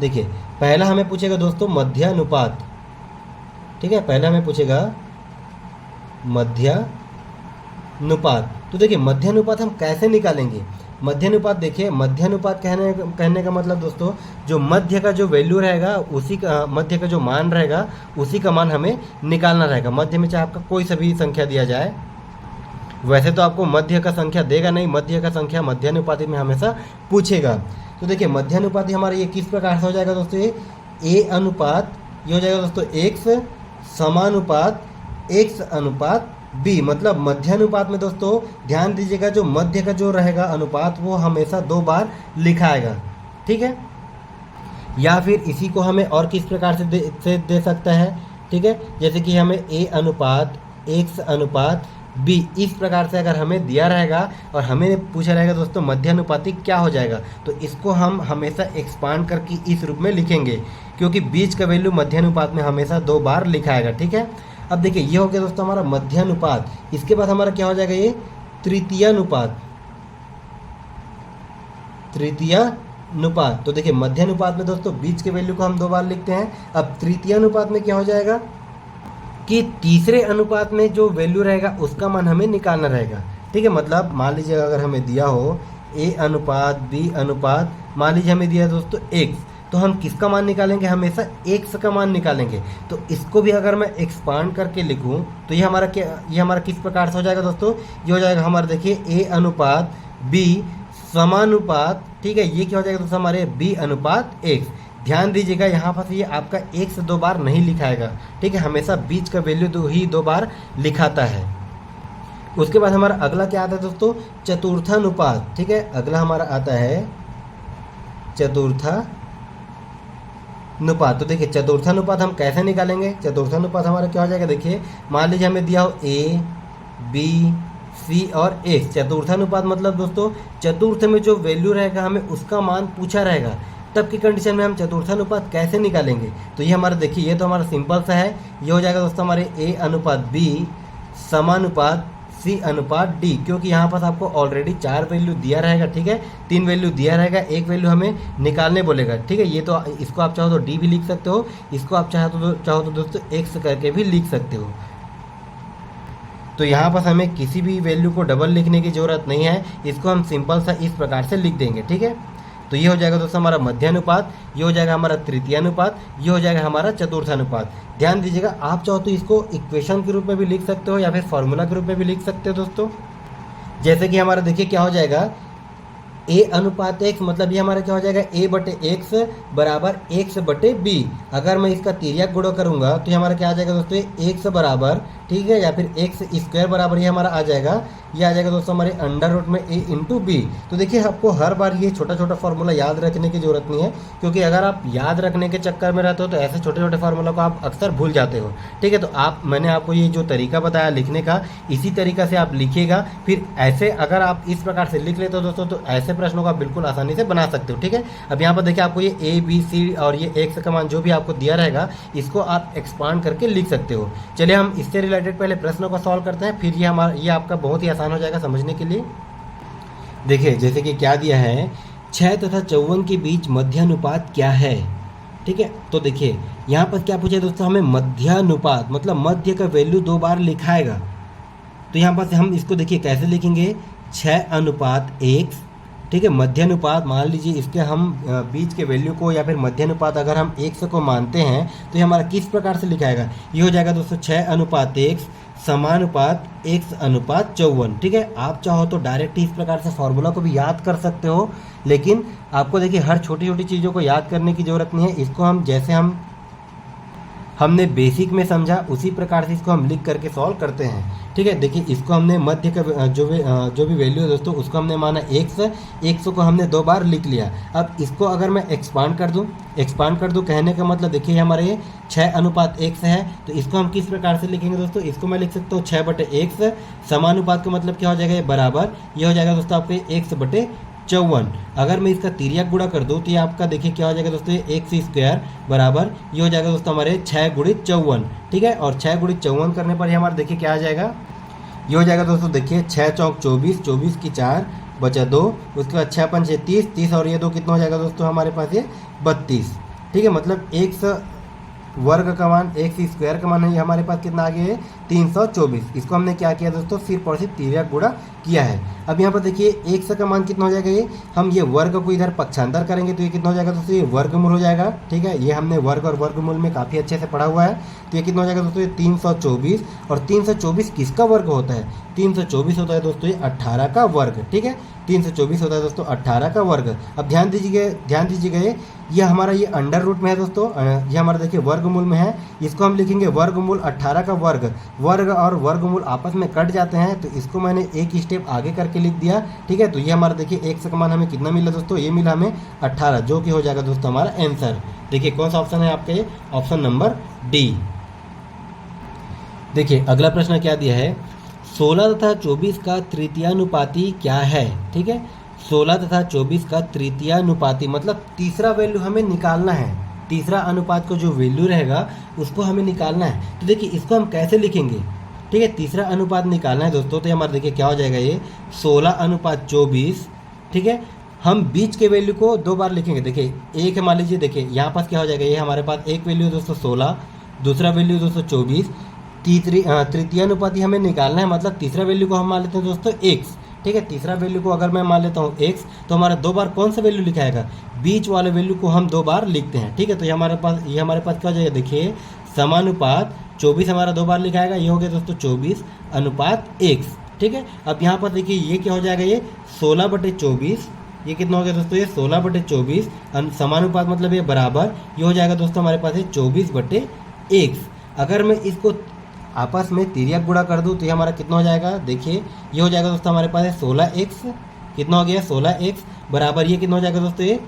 देखिए पहला हमें पूछेगा दोस्तों मध्यानुपात। ठीक है, पहला हमें पूछेगा मध्यानुपात। तो देखिए मध्यानुपात हम कैसे निकालेंगे? मध्यानुपात, देखिए मध्यानुपात कहने का मतलब दोस्तों, जो मध्य का जो वैल्यू रहेगा, उसी का मध्य का जो मान रहेगा, उसी का मान हमें निकालना रहेगा। मध्य में चाहे आपका कोई सा भी संख्या दिया जाए, वैसे तो आपको मध्य का संख्या देगा नहीं, मध्य का संख्या मध्यानुपाती में हमेशा पूछेगा। तो देखिए मध्यानुपाती हमारा ये किस प्रकार से हो जाएगा दोस्तों? ये ए अनुपात, ये हो जाएगा दोस्तों एक्स समानुपात एक्स अनुपात बी। मतलब मध्यानुपात में दोस्तों ध्यान दीजिएगा, जो मध्य का जो रहेगा अनुपात, वो हमेशा 2 बार लिखाएगा। ठीक है, या फिर इसी को हमें और किस प्रकार से दे सकता है? ठीक है, जैसे कि हमें ए अनुपात एक्स अनुपात बी, इस प्रकार से अगर हमें दिया रहेगा और हमें पूछा रहेगा दोस्तों मध्यानुपाती क्या हो जाएगा, तो इसको हम हमेशा एक्सपांड करके इस रूप में लिखेंगे, क्योंकि बीच का वैल्यू मध्यानुपात में हमेशा 2 बार लिखाएगा। ठीक है, अब देखिए ये हो गया दोस्तों हमारा मध्यानुपात। इसके बाद हमारा क्या हो जाएगा? ये तृतीयानुपात। तृतीयानुपात, तो देखिए मध्यानुपात में दोस्तों बीच के वैल्यू को हम 2 बार लिखते हैं। अब तृतीयानुपात में क्या हो जाएगा कि तीसरे अनुपात में जो वैल्यू रहेगा उसका मान हमें निकालना रहेगा। ठीक है, मतलब मान लीजिए अगर हमें दिया हो ए अनुपात बी अनुपात, मान लीजिए हमें दिया दोस्तों एक्स, तो हम किसका मान निकालेंगे? हमेशा एक्स का मान निकालेंगे। तो इसको भी अगर मैं एक्सपांड करके लिखूं तो ये हमारा किस प्रकार से हो जाएगा दोस्तों? ये हो जाएगा हमारा, देखिए ए अनुपात बी समानुपात, ठीक है, ये क्या हो जाएगा दोस्तों? हमारे बी अनुपात एक्स। ध्यान दीजिएगा यहाँ पर ये आपका एक से 2 बार नहीं लिखाएगा। ठीक है, हमेशा बीच का वैल्यू 2 बार लिखाता है। उसके बाद हमारा अगला क्या आता है दोस्तों? चतुर्थानुपात। ठीक है, अगला हमारा आता है चतुर्थानुपात। तो देखिए चतुर्थानुपात हम कैसे निकालेंगे? चतुर्थानुपात हमारा क्या हो जाएगा? देखिए मान लीजिए हमें दिया हो ए बी सी और एक्स। चतुर्थानुपात मतलब दोस्तों चतुर्थ में जो वैल्यू रहेगा हमें उसका मान पूछा रहेगा, तब की कंडीशन में हम चतुर्थानुपात कैसे निकालेंगे? तो ये हमारा देखिए, ये तो हमारा सिंपल सा है। ये हो जाएगा दोस्तों हमारे ए अनुपात बी समानुपात सी अनुपात डी, क्योंकि यहाँ पर आपको ऑलरेडी 4 वैल्यू दिया रहेगा। ठीक है, 3 वैल्यू दिया रहेगा, 1 वैल्यू हमें निकालने बोलेगा। ठीक है, ये तो इसको आप चाहो तो डी भी लिख सकते हो, इसको आप चाहो तो दोस्तों एक्स करके भी लिख सकते हो। तो यहाँ पर हमें किसी भी वैल्यू को डबल लिखने की ज़रूरत नहीं है, इसको हम सिंपल सा इस प्रकार से लिख देंगे। ठीक है, तो ये हो जाएगा दोस्तों हमारा मध्यानुपात, ये हो जाएगा हमारा तृतीयानुपात, ये हो जाएगा हमारा चतुर्थानुपात। ध्यान दीजिएगा, आप चाहो तो इसको इक्वेशन के रूप में भी लिख सकते हो या फिर फॉर्मूला के रूप में भी लिख सकते हो दोस्तों। जैसे कि हमारा देखिए क्या हो जाएगा, ए अनुपात एक्स, मतलब ये हमारा क्या हो जाएगा? ए बटे एक्स बराबर एक्स बटे बी। अगर मैं इसका तिर्यक गुणा करूंगा तो ये हमारा क्या आ जाएगा दोस्तों? एक्स बराबर, ठीक है, या फिर एक्स स्क्वायर बराबर ये हमारा आ जाएगा, ये आ जाएगा दोस्तों हमारे अंडर रूट में ए इंटू बी। तो देखिए आपको हर बार ये छोटा छोटा फार्मूला याद रखने की जरूरत नहीं है, क्योंकि अगर आप याद रखने के चक्कर में रहते हो तो ऐसे छोटे छोटे फार्मूला को आप अक्सर भूल जाते हो। ठीक है, तो मैंने आपको ये जो तरीका बताया लिखने का, इसी तरीका से आप लिखिएगा। फिर ऐसे अगर आप इस प्रकार से लिख लेते हो दोस्तों, तो ऐसे प्रश्नों को आप बिल्कुल आसानी से बना सकते हो। ठीक है, अब यहाँ पर देखिए आपको ये ए बी सी और ये एक्स का मान जो भी आपको दिया रहेगा, इसको आप एक्सपांड करके लिख सकते हो। चलिए हम इससे रिलेटेड पहले प्रश्नों को सॉल्व करते हैं, फिर ये आपका बहुत ही आसान हो जाएगा समझने के लिए। देखिए जैसे कि क्या दिया है, 6 तथा 54 के बीच मध्यानुपात क्या है। ठीक है, तो देखिए यहाँ पर क्या पूछा दोस्तों हमें? मध्यानुपात, मतलब मध्य का वैल्यू 2 बार लिखाएगा। तो यहाँ पर हम इसको देखिए कैसे लिखेंगे? 6 अनुपात एक्स, ठीक है। मध्यानुपात मान लीजिए इसके हम बीच के वैल्यू को या फिर मध्यानुपात अगर हम x को मानते हैं तो ये हमारा किस प्रकार से लिखाएगा, ये हो जाएगा दोस्तों 6:1 समानुपात x:54। ठीक है। आप चाहो तो डायरेक्ट इस प्रकार से फॉर्मूला को भी याद कर सकते हो, लेकिन आपको देखिए हर छोटी छोटी चीज़ों को याद करने की ज़रूरत नहीं है। इसको हम जैसे हमने बेसिक में समझा उसी प्रकार से इसको हम लिख करके सॉल्व करते हैं। ठीक है। देखिए इसको हमने मध्य का जो भी वैल्यू है दोस्तों उसको हमने माना x को हमने 2 बार लिख लिया। अब इसको अगर मैं एक्सपांड कर दूं कहने का मतलब देखिए हमारे 6:x है, तो इसको हम किस प्रकार से लिखेंगे दोस्तों, इसको मैं लिख सकता हूँ 6/x समानुपात का मतलब क्या हो जाएगा, ये बराबर, ये हो जाएगा दोस्तों आपके x/54। अगर मैं इसका तिर्यक गुणा कर दूं तो ये आपका देखिए क्या हो जाएगा दोस्तों, x² बराबर ये हो जाएगा दोस्तों हमारे 6×54। ठीक है। और 6×54 करने पर ये हमारा देखिए क्या आ जाएगा, ये हो जाएगा दोस्तों देखिए 6 चौक 24, 24 की 4 बचा 2, उसके बाद 6 5 30, 30 और ये 2 कितना हो जाएगा दोस्तों हमारे पास ये 32। ठीक है। मतलब x वर्ग का मान x² का मान है, हमारे पास कितना आ गया है 324। इसको हमने क्या किया दोस्तों, सिर्फ और सिर्फ तिर्यक गुणा किया है। अब यहाँ पर देखिए x का मान कितना हो जाएगा, ये हम ये वर्ग को इधर पक्षांतर करेंगे तो ये कितना हो जाएगा दोस्तों, ये वर्गमूल हो जाएगा। ठीक है। ये हमने वर्ग और वर्गमूल में काफ़ी अच्छे से पढ़ा हुआ है। तो ये कितना हो जाएगा दोस्तों, ये 324। और 324 किसका वर्ग होता है, 324 होता है दोस्तों ये 18 का वर्ग। ठीक है। 324 होता है दोस्तों 18 का वर्ग। अब ध्यान दीजिएगा ये हमारा ये अंडर रूट में है दोस्तों, ये हमारा देखिए वर्गमूल में है। इसको हम लिखेंगे वर्गमूल 18 का वर्ग। वर्ग और वर्गमूल आपस में कट जाते हैं, तो इसको मैंने एक स्टेप आगे करके लिख दिया। ठीक है। तो ये हमारा देखिए x का मान हमें कितना मिला दोस्तों, ये मिला हमें 18, जो कि हो जाएगा दोस्तों हमारा आंसर। देखिए कौन सा ऑप्शन है आपका, ये ऑप्शन नंबर डी। देखिए अगला प्रश्न क्या दिया है, 16 तथा 24 का तृतीयानुपाती क्या है। ठीक है। 16 तथा 24 का तृतीयानुपाती मतलब तीसरा वैल्यू हमें निकालना है, तीसरा अनुपात को जो वैल्यू रहेगा उसको हमें निकालना है। तो देखिए इसको हम कैसे लिखेंगे, ठीक है, तीसरा अनुपात निकालना है दोस्तों। तो हमारा देखिए क्या हो जाएगा, ये 16:24। ठीक है। हम बीच के वैल्यू को 2 बार लिखेंगे। देखिए एक है, मान लीजिए देखिए यहाँ पास क्या हो जाएगा, ये हमारे पास एक वैल्यू दोस्तों 16, दूसरा वैल्यू दोस्तों 24, तृतीयानुपाती हमें निकालना है, मतलब तीसरा वैल्यू को हम मान लेते हैं दोस्तों x। ठीक है। तीसरा वैल्यू को अगर मैं मान लेता हूँ x, तो हमारा 2 बार कौन सा वैल्यू लिखाएगा, बीच वाले वैल्यू को हम 2 बार लिखते हैं। ठीक है। तो ये हमारे पास क्या हो जाएगा, देखिए समानुपात 24 हमारा 2 बार लिखाएगा, ये हो गया दोस्तों 24:x। ठीक है। अब यहाँ पर देखिए ये क्या हो जाएगा, ये 16/24, ये कितना हो गया दोस्तों, ये 16/24 समानुपात मतलब ये बराबर, ये हो जाएगा दोस्तों हमारे पास है 24/x। अगर मैं इसको आपस में तिर्यक गुणा कर दूँ तो ये हमारा कितना हो जाएगा, देखिए ये हो जाएगा दोस्तों हमारे पास है 16x, कितना हो गया 16x बराबर ये कितना हो जाएगा दोस्तों, ये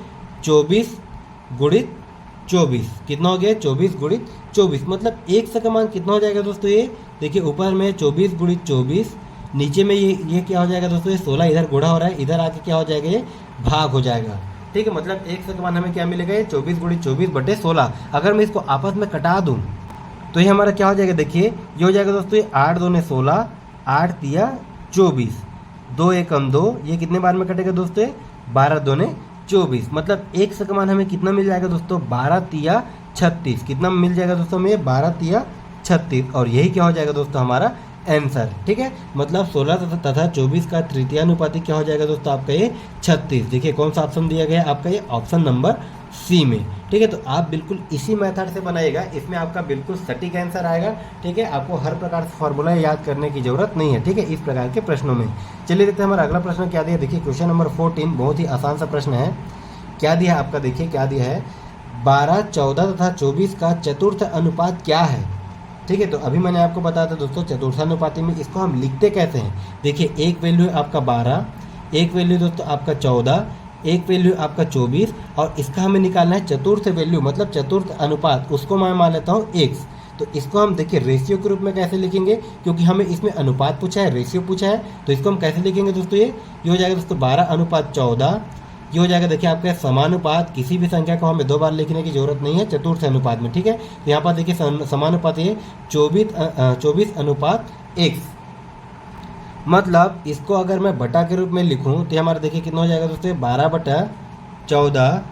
24×24, कितना हो गया 24×24। मतलब x का मान कितना हो जाएगा दोस्तों, ये देखिए ऊपर में 24×24, नीचे में ये क्या हो जाएगा दोस्तों, ये 16 इधर गुणा हो रहा है, इधर आके क्या हो जाएगा, ये भाग हो जाएगा। ठीक है। मतलब x का मान हमें क्या मिलेगा, ये 24×24/16। अगर मैं इसको आपस में कटा दूँ तो ये हमारा क्या हो जाएगा, देखिए ये हो जाएगा दोस्तों, ये 8 दूने 16, 8 तिया 24, 2 एकम 2, ये कितने बार में कटेगा दोस्तों, 12 दूने 24। मतलब x का मान हमें कितना मिल जाएगा दोस्तों, 12 तिया 36। कितना मिल जाएगा दोस्तों हमें, 12 तिया 36। और यही क्या हो जाएगा दोस्तों हमारा आंसर। ठीक है। मतलब 16 तथा 24 का तृतीयानुपाती क्या हो जाएगा दोस्तों आपका, ये 36। देखिए कौन सा ऑप्शन दिया गया है आपका, ये ऑप्शन नंबर सी में। ठीक है। तो आप बिल्कुल इसी मेथड से बनाइएगा, इसमें आपका बिल्कुल सटीक आंसर आएगा। ठीक है। आपको हर प्रकार से फॉर्मूला याद करने की जरूरत नहीं है। ठीक है। इस प्रकार के प्रश्नों में चलिए देखते हैं हमारा अगला प्रश्न क्या दिया। देखिए क्वेश्चन नंबर 14 बहुत ही आसान सा प्रश्न है। क्या दिया है आपका, देखिए क्या दिया है, 12, 14 तथा 24 का चतुर्थ अनुपात क्या है। ठीक है। तो अभी मैंने आपको बताया था दोस्तों चतुर्थानुपाती में इसको हम लिखते कैसे हैं। देखिए एक वैल्यू आपका 12, एक वैल्यू दोस्तों आपका 14, एक वैल्यू आपका 24, और इसका हमें निकालना है चतुर्थ वैल्यू मतलब चतुर्थ अनुपात, उसको मैं मान लेता हूँ x। तो इसको हम देखिए रेशियो के रूप में कैसे लिखेंगे, क्योंकि हमें इसमें अनुपात पूछा है, रेशियो पूछा है, तो इसको हम कैसे लिखेंगे दोस्तों, ये हो जाएगा दोस्तों 12:14। ये हो जाएगा देखिए आपका समानुपात, किसी भी संख्या को हमें 2 बार लिखने की जरूरत नहीं है चतुर्थ अनुपात में। ठीक है। तो यहाँ पर देखिए समानुपात ये 24:x। मतलब इसको अगर मैं बटा के रूप में लिखूं तो हमारा देखिए कितना हो जाएगा दोस्तों, 12/14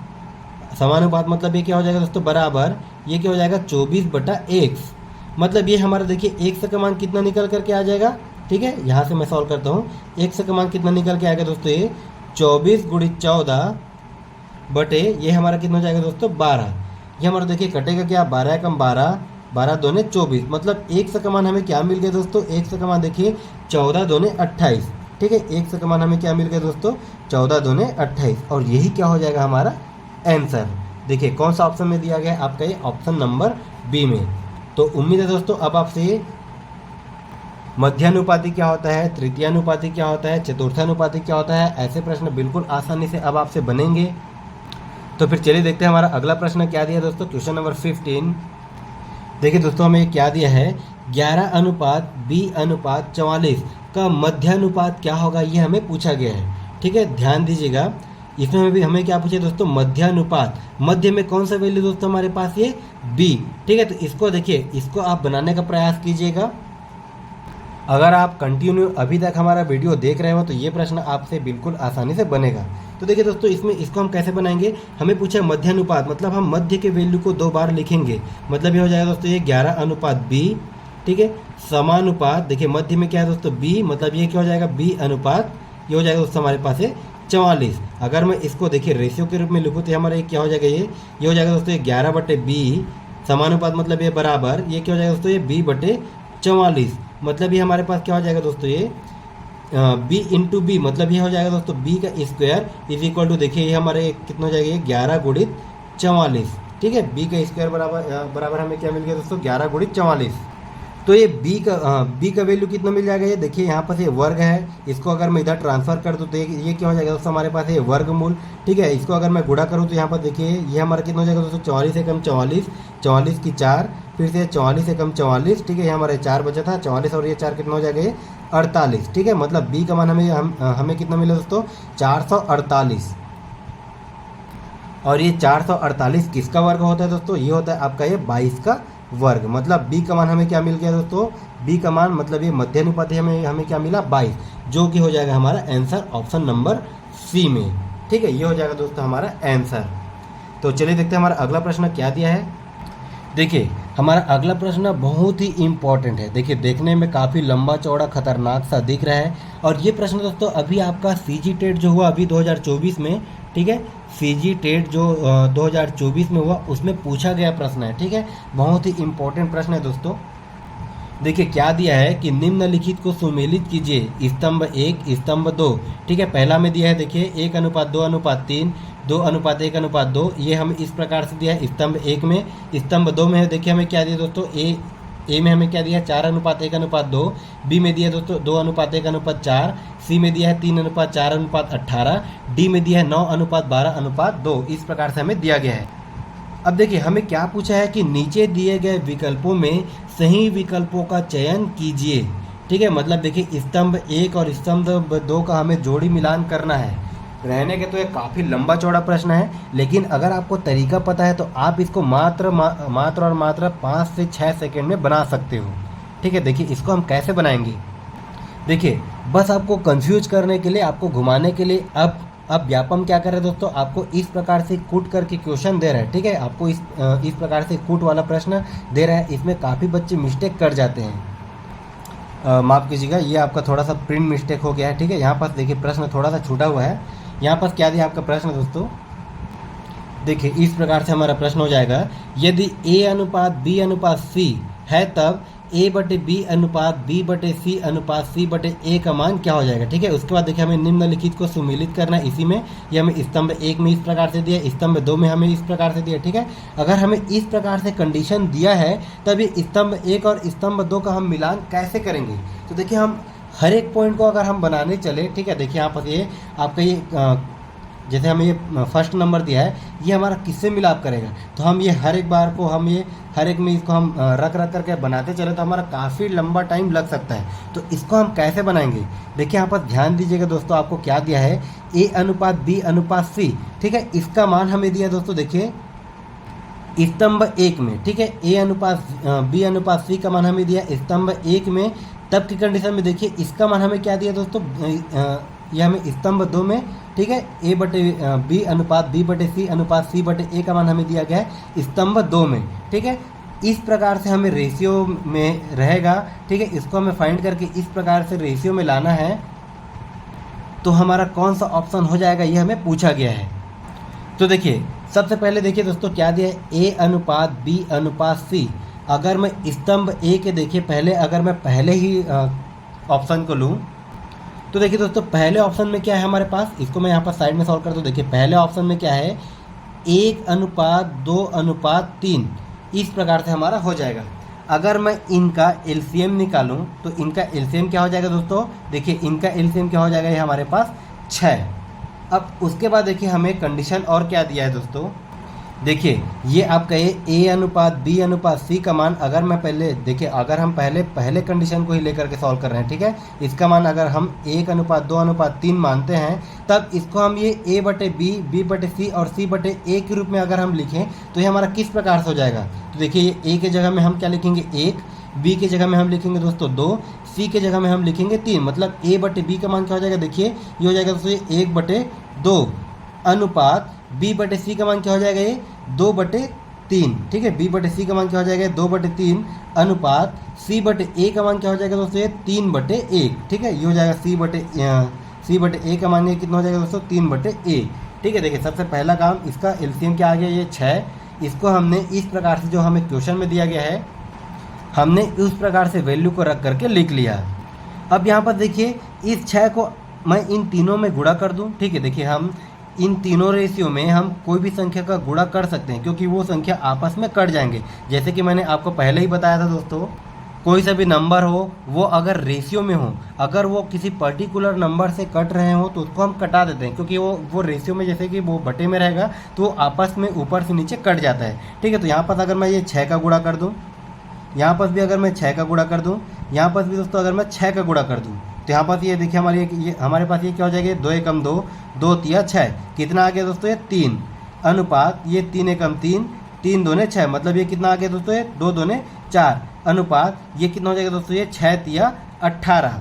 समानुपात मतलब ये क्या हो जाएगा दोस्तों, बराबर ये क्या हो जाएगा 24/x। मतलब ये हमारा देखिए x का मान कितना निकल करके आ जाएगा। ठीक है। यहाँ से मैं सॉल्व करता हूँ, x का मान कितना निकल के आएगा दोस्तों, ये 24 गुणित 14 बटे ये हमारा कितना हो जाएगा दोस्तों 12। ये हमारा देखिए कटेगा क्या, 12 कम 12, 12 दूने 24, मतलब 1 से का मान हमें क्या मिल गया दोस्तों, 1 से का मान देखिए 14 दूने 28। ठीक है, 1 से का मान हमें क्या मिल गया दोस्तों, 14 दूने 28, और यही क्या हो जाएगा हमारा आंसर। देखिए कौन सा ऑप्शन में दिया गया है आपका, ये ऑप्शन नंबर बी में। तो उम्मीद है दोस्तों अब आपसे मध्यानुपाती क्या होता है, तृतीयानुपाती क्या होता है, चतुर्थानुपाती क्या होता है, ऐसे प्रश्न बिल्कुल आसानी से अब आपसे बनेंगे। तो फिर चलिए देखते हैं हमारा अगला प्रश्न क्या दिया दोस्तों, क्वेश्चन नंबर 15। देखिए दोस्तों हमें क्या दिया है, 11 अनुपात B अनुपात 44 का मध्यानुपात क्या होगा, ये हमें पूछा गया है। ठीक है, ध्यान दीजिएगा, इसमें भी हमें क्या पूछे दोस्तों, मध्यानुपात। मध्य में कौन सा वैल्यू दोस्तों हमारे पास, ये B। ठीक है, तो इसको देखिए, इसको आप बनाने का प्रयास कीजिएगा। अगर आप कंटिन्यू अभी तक हमारा वीडियो देख रहे हो तो ये प्रश्न आपसे बिल्कुल आसानी से बनेगा। तो देखिए दोस्तों, इसमें इसको हम कैसे बनाएंगे, हमें पूछा है मध्यानुपात, मतलब हम मध्य के वैल्यू को 2 बार लिखेंगे। मतलब ये हो जाएगा दोस्तों ये 11 अनुपात B। ठीक है, समानुपात, देखिए मध्य में क्या है दोस्तों B, मतलब ये क्या हो जाएगा B अनुपात, ये हो जाएगा दोस्तों हमारे पास है 44। अगर मैं इसको देखिए रेशियो के रूप में लिखूँ तो हमारा क्या हो जाएगा, ये हो जाएगा दोस्तों ये 11 बटे B, समानुपात मतलब ये बराबर, ये क्या हो जाएगा दोस्तों ये B बटे 44, मतलब ये हमारे पास क्या हो जाएगा दोस्तों ये B इंटू बी, मतलब ये हो जाएगा दोस्तों B का स्क्वायर इज इक्वल टू, देखिए ये हमारे कितना हो जाएगा, ये 11 गुणित 44। ठीक है, B का स्क्वायर बराबर हमें क्या मिल गया दोस्तों, 11 गुणित 44। तो ये B का वैल्यू कितना मिल जाएगा, ये देखिए यहाँ पर ये वर्ग है, इसको अगर मैं इधर ट्रांसफर कर दूँ तो ये क्या हो जाएगा दोस्तों हमारे पास ये वर्गमूल। ठीक है, इसको अगर मैं गुणा करूँ तो यहाँ पर देखिए ये हमारा कितना हो जाएगा दोस्तों, 44 एकम 44, 44 की 4, फिर से 44 एकम 44। ठीक है, ये हमारे 4 बचा था, 44 और ये 4 कितना हो जाएगा, ये 48। ठीक है, मतलब B का मान हमें कितना मिला दोस्तों, 448। और ये 448 किसका वर्ग होता है दोस्तों, ये होता है आपका ये 22 का वर्ग। मतलब B का मान हमें क्या मिल गया दोस्तों, B का मान मतलब ये मध्यानुपाती हमें क्या मिला 22, जो कि हो जाएगा हमारा आंसर ऑप्शन नंबर सी में। ठीक है, ये हो जाएगा दोस्तों हमारा आंसर। तो चलिए देखते हैं हमारा अगला प्रश्न क्या दिया है। देखिए हमारा अगला प्रश्न बहुत ही इम्पॉर्टेंट है। देखिए देखने में काफ़ी लंबा चौड़ा खतरनाक सा दिख रहा है, और ये प्रश्न दोस्तों अभी आपका CG टेट जो हुआ अभी 2024 में, ठीक है, CG टेट जो 2024 में हुआ उसमें पूछा गया प्रश्न है। ठीक है, बहुत ही इम्पोर्टेंट प्रश्न है दोस्तों। देखिए क्या दिया है कि निम्नलिखित को सुमेलित कीजिए, स्तंभ 1 स्तंभ 2। ठीक है, पहला में दिया है देखिए 1 अनुपात 2 अनुपात 3, 2 अनुपात 1 अनुपात 2, ये हमें इस प्रकार से दिया है स्तंभ 1 में। स्तंभ 2 में है देखिए हमें क्या दिया दोस्तों, ए में हमें क्या दिया है 4 अनुपात 1 अनुपात 2, बी में दिया है दोस्तों 2 अनुपात 1 अनुपात 4, सी में दिया है 3 अनुपात 4 अनुपात 18, डी में दिया है 9 अनुपात 12 अनुपात 2। इस प्रकार से हमें दिया गया है। अब देखिए हमें क्या पूछा है कि नीचे दिए गए विकल्पों में सही विकल्पों का चयन कीजिए। ठीक है, मतलब देखिए स्तंभ 1 और स्तंभ 2 का हमें जोड़ी मिलान करना है। रहने के तो ये काफ़ी लंबा चौड़ा प्रश्न है, लेकिन अगर आपको तरीका पता है तो आप इसको मात्र और मात्र 5 से 6 सेकंड में बना सकते हो। ठीक है, देखिए इसको हम कैसे बनाएंगे। देखिए बस आपको कंफ्यूज करने के लिए, आपको घुमाने के लिए अब व्यापम क्या कर रहे हैं दोस्तों, आपको इस प्रकार से कूट करके क्वेश्चन दे रहा है। ठीक है, आपको इस प्रकार से कूट वाला प्रश्न दे रहा है। इसमें काफ़ी बच्चे मिस्टेक कर जाते हैं, माफ़ कीजिएगा, ये आपका थोड़ा सा प्रिंट मिस्टेक हो गया है। ठीक है, यहाँ पर देखिए प्रश्न थोड़ा सा छूटा हुआ है। यहाँ पर क्या दिया आपका प्रश्न दोस्तों, देखिए इस प्रकार से हमारा प्रश्न हो जाएगा, यदि A अनुपात B अनुपात C है तब A बटे B अनुपात B बटे C अनुपात C बटे A का मान क्या हो जाएगा। ठीक है, उसके बाद देखिए हमें निम्नलिखित को सुमेलित करना है। इसी में ये हमें स्तंभ 1 में इस प्रकार से दिया, स्तंभ 2 में हमें इस प्रकार से दिया। ठीक है, अगर हमें इस प्रकार से कंडीशन दिया है तब ये स्तंभ 1 और स्तंभ 2 का हम मिलान कैसे करेंगे। तो देखिए हम हर एक पॉइंट को अगर हम बनाने चले, ठीक है, देखिए यहाँ पर ये आपका ये जैसे हमें ये फर्स्ट नंबर दिया है, ये हमारा किससे मिलाप करेगा। तो हम ये हर एक बार को हम ये हर एक में इसको हम रख करके बनाते चले तो हमारा काफ़ी लंबा टाइम लग सकता है। तो इसको हम कैसे बनाएंगे, देखिए यहाँ पर ध्यान दीजिएगा दोस्तों, आपको क्या दिया है A अनुपात B अनुपात C। ठीक है, इसका मान हमें दिया दोस्तों देखिए स्तंभ 1 में। ठीक है, A अनुपात B अनुपात C का मान हमें दिया स्तंभ 1 में। तब की कंडीशन में देखिए इसका मान हमें क्या दिया दोस्तों, ये हमें स्तंभ 2 में। ठीक है, A बटे B अनुपात B बटे C अनुपात C बटे A का मान हमें दिया गया है स्तंभ 2 में। ठीक है, इस प्रकार से हमें रेशियो में रहेगा। ठीक है, इसको हमें फाइंड करके इस प्रकार से रेशियो में लाना है। तो हमारा कौन सा ऑप्शन हो जाएगा, ये हमें पूछा गया है। तो देखिए सबसे पहले देखिए दोस्तों क्या दिया है, ए अनुपात बी अनुपात सी। अगर मैं स्तंभ ए के देखिए पहले, अगर मैं पहले ही ऑप्शन को लूँ तो देखिए दोस्तों पहले ऑप्शन में क्या है हमारे पास, इसको मैं यहाँ पर साइड में सॉल्व कर दूँ। देखिए पहले ऑप्शन में क्या है, 1:2:3, इस प्रकार से हमारा हो जाएगा। अगर मैं इनका एलसीएम निकालूं तो इनका एलसीएम क्या हो जाएगा दोस्तों, देखिए इनका एलसीएम क्या हो जाएगा, ये हमारे पास 6। अब उसके बाद देखिए हमें कंडीशन और क्या दिया है दोस्तों, देखिए ये आप कहे ए अनुपात बी अनुपात सी का मान, अगर मैं पहले देखिए अगर हम पहले कंडीशन को ही लेकर के सॉल्व कर रहे हैं, ठीक है, इसका मान अगर हम 1:2:3 मानते हैं, तब इसको हम ये ए बटे बी, बी बटे सी और सी बटे ए के रूप में अगर हम लिखें तो ये हमारा किस प्रकार से हो जाएगा। तो देखिए ये ए के जगह में हम क्या लिखेंगे 1, बी के जगह में हम लिखेंगे दोस्तों 2, सी के जगह में हम लिखेंगे 3, मतलब ए बटे बी का मान क्या हो जाएगा, देखिए ये हो जाएगा दोस्तों 1/2 अनुपात बी बटे सी का मान क्या हो जाएगा, ये 2/3, ठीक है, बी बटे सी का मान क्या हो जाएगा 2/3 अनुपात सी बटे ए का मान क्या हो जाएगा दोस्तों, ये 3/1, ठीक है, ये हो जाएगा सी बटे ए का मान ये कितना हो जाएगा दोस्तों 3/a, ठीक है। देखिए सबसे पहला काम, इसका एलसीएम क्या आ गया, ये 6, इसको हमने इस प्रकार से जो हमें क्वेश्चन में दिया गया है, हमने उस प्रकार से वैल्यू को रख करके लिख लिया। अब यहाँ पर देखिए इस 6 को मैं इन तीनों में गुणा कर दूँ, ठीक है, देखिए हम इन तीनों रेशियो में हम कोई भी संख्या का गुणा कर सकते हैं, क्योंकि वो संख्या आपस में कट जाएंगे। जैसे कि मैंने आपको पहले ही बताया था दोस्तों, कोई सा भी नंबर हो वो अगर रेशियो में हो, अगर वो किसी पर्टिकुलर नंबर से कट रहे हो तो उसको हम कटा देते हैं, क्योंकि वो रेशियो में जैसे कि वो बटे में रहेगा तो वो आपस में ऊपर से नीचे कट जाता है, ठीक है। तो यहाँ पर अगर मैं ये 6 का गुणा कर दूँ, यहाँ पर भी अगर मैं 6 का गुणा कर दूँ, यहाँ पर भी दोस्तों अगर मैं 6 का गुणा कर दूँ, तो यहाँ पर ये देखिए हमारे पास ये क्या हो जाएगा, 2 एकम 2, 2 तिया 6, कितना आ गया दोस्तों, ये 3 अनुपात ये 3 एकम 3, 3 दूने 6, मतलब ये कितना आ गया दोस्तों, ये 2 दूने 4 अनुपात ये कितना हो जाएगा दोस्तों, ये 6 तिया 18,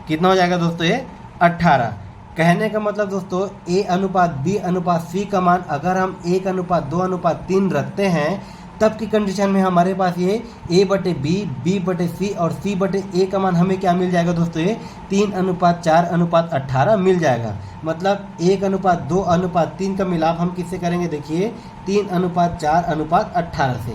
कितना हो जाएगा दोस्तों, ये 18। कहने का मतलब दोस्तों ए अनुपात बी अनुपात सी का मान अगर हम 1:2:3 रखते हैं, तब की कंडीशन में हमारे पास ये ए बटे बी, बी बटे सी और सी बटे ए का मान हमें क्या मिल जाएगा दोस्तों, ये 3:4:18 मिल जाएगा। मतलब 1:2:3 का मिलाप हम किससे करेंगे, देखिए 3:4:18 से,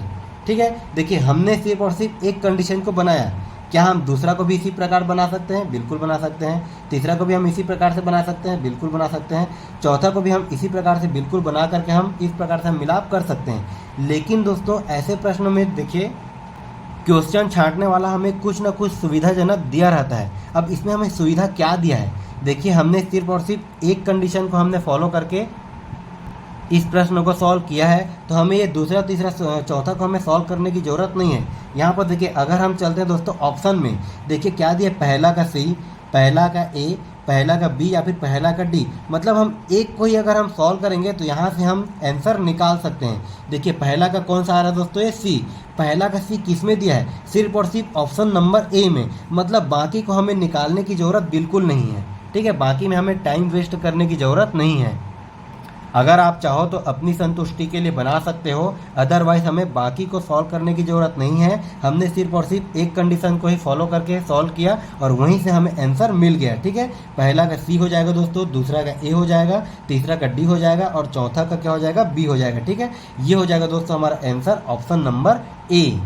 ठीक है। देखिए हमने सिर्फ और सिर्फ एक कंडीशन को बनाया, क्या हम दूसरा को भी इसी प्रकार बना सकते हैं, बिल्कुल बना सकते हैं। तीसरा को भी हम इसी प्रकार से बना सकते हैं, बिल्कुल बना सकते हैं। चौथा को भी हम इसी प्रकार से बिल्कुल बना करके हम इस प्रकार से हम मिलाप कर सकते हैं। लेकिन दोस्तों ऐसे प्रश्नों में देखिए क्वेश्चन छांटने वाला हमें कुछ ना कुछ सुविधाजनक दिया रहता है। अब इसमें हमें सुविधा क्या दिया है, देखिए हमने सिर्फ और सिर्फ एक कंडीशन को हमने फॉलो करके इस प्रश्न को सॉल्व किया है, तो हमें ये दूसरा तीसरा चौथा को हमें सॉल्व करने की ज़रूरत नहीं है। यहाँ पर देखिए अगर हम चलते हैं दोस्तों ऑप्शन में, देखिए क्या दिया, पहला का सी, पहला का ए, पहला का बी या फिर पहला का डी, मतलब हम एक को ही अगर हम सॉल्व करेंगे तो यहाँ से हम आंसर निकाल सकते हैं। देखिए पहला का कौन सा आ रहा है दोस्तों, ये सी, पहला का सी किस में दिया है, सिर्फ और सिर्फ ऑप्शन नंबर ए में, मतलब बाकी को हमें निकालने की ज़रूरत बिल्कुल नहीं है, ठीक है, बाकी में हमें टाइम वेस्ट करने की ज़रूरत नहीं है। अगर आप चाहो तो अपनी संतुष्टि के लिए बना सकते हो, अदरवाइज हमें बाकी को सॉल्व करने की ज़रूरत नहीं है। हमने सिर्फ और सिर्फ एक कंडीशन को ही फॉलो करके सॉल्व किया और वहीं से हमें आंसर मिल गया, ठीक है। पहला का सी हो जाएगा दोस्तों, दूसरा का ए हो जाएगा, तीसरा का डी हो जाएगा और चौथा का क्या हो जाएगा, बी हो जाएगा, ठीक है। ये हो जाएगा दोस्तों हमारा आंसर ऑप्शन नंबर ए।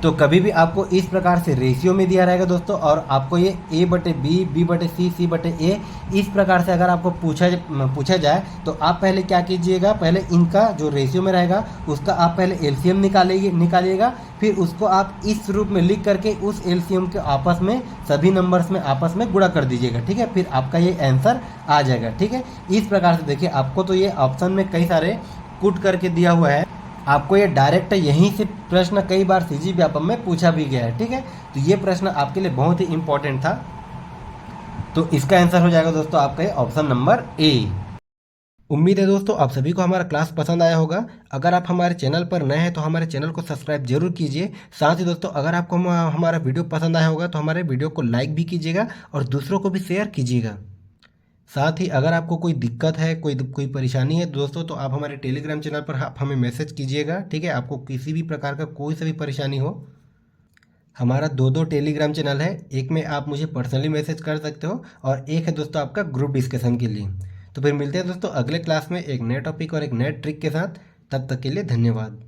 तो कभी भी आपको इस प्रकार से रेशियो में दिया रहेगा दोस्तों, और आपको ये ए बटे बी, बी बटे सी, सी बटे ए, इस प्रकार से अगर आपको पूछा जाए तो आप पहले क्या कीजिएगा, पहले इनका जो रेशियो में रहेगा उसका आप पहले एलसीएम निकालिएगा, फिर उसको आप इस रूप में लिख करके उस एलसीएम के आपस में सभी नंबर्स में आपस में गुणा कर दीजिएगा, ठीक है, फिर आपका ये आंसर आ जाएगा, ठीक है। इस प्रकार से देखिए आपको तो ये ऑप्शन में कई सारे पुट करके दिया हुआ है, आपको ये डायरेक्ट यहीं से प्रश्न कई बार सीजी व्यापम में पूछा भी गया है, ठीक है। तो ये प्रश्न आपके लिए बहुत ही इंपॉर्टेंट था, तो इसका आंसर हो जाएगा दोस्तों आपका ऑप्शन नंबर ए। उम्मीद है दोस्तों आप सभी को हमारा क्लास पसंद आया होगा। अगर आप हमारे चैनल पर नए हैं तो हमारे चैनल को सब्सक्राइब जरूर कीजिए। साथ ही दोस्तों अगर आपको हमारा वीडियो पसंद आया होगा तो हमारे वीडियो को लाइक भी कीजिएगा और दूसरों को भी शेयर कीजिएगा। साथ ही अगर आपको कोई दिक्कत है, कोई परेशानी है दोस्तों, तो आप हमारे टेलीग्राम चैनल पर आप हमें मैसेज कीजिएगा, ठीक है। आपको किसी भी प्रकार का कोई सा भी परेशानी हो हमारा दो दो टेलीग्राम चैनल है, एक में आप मुझे पर्सनली मैसेज कर सकते हो और एक है दोस्तों आपका ग्रुप डिस्कशन के लिए। तो फिर मिलते हैं दोस्तों अगले क्लास में एक नए टॉपिक और एक नए ट्रिक के साथ। तब तक के लिए धन्यवाद।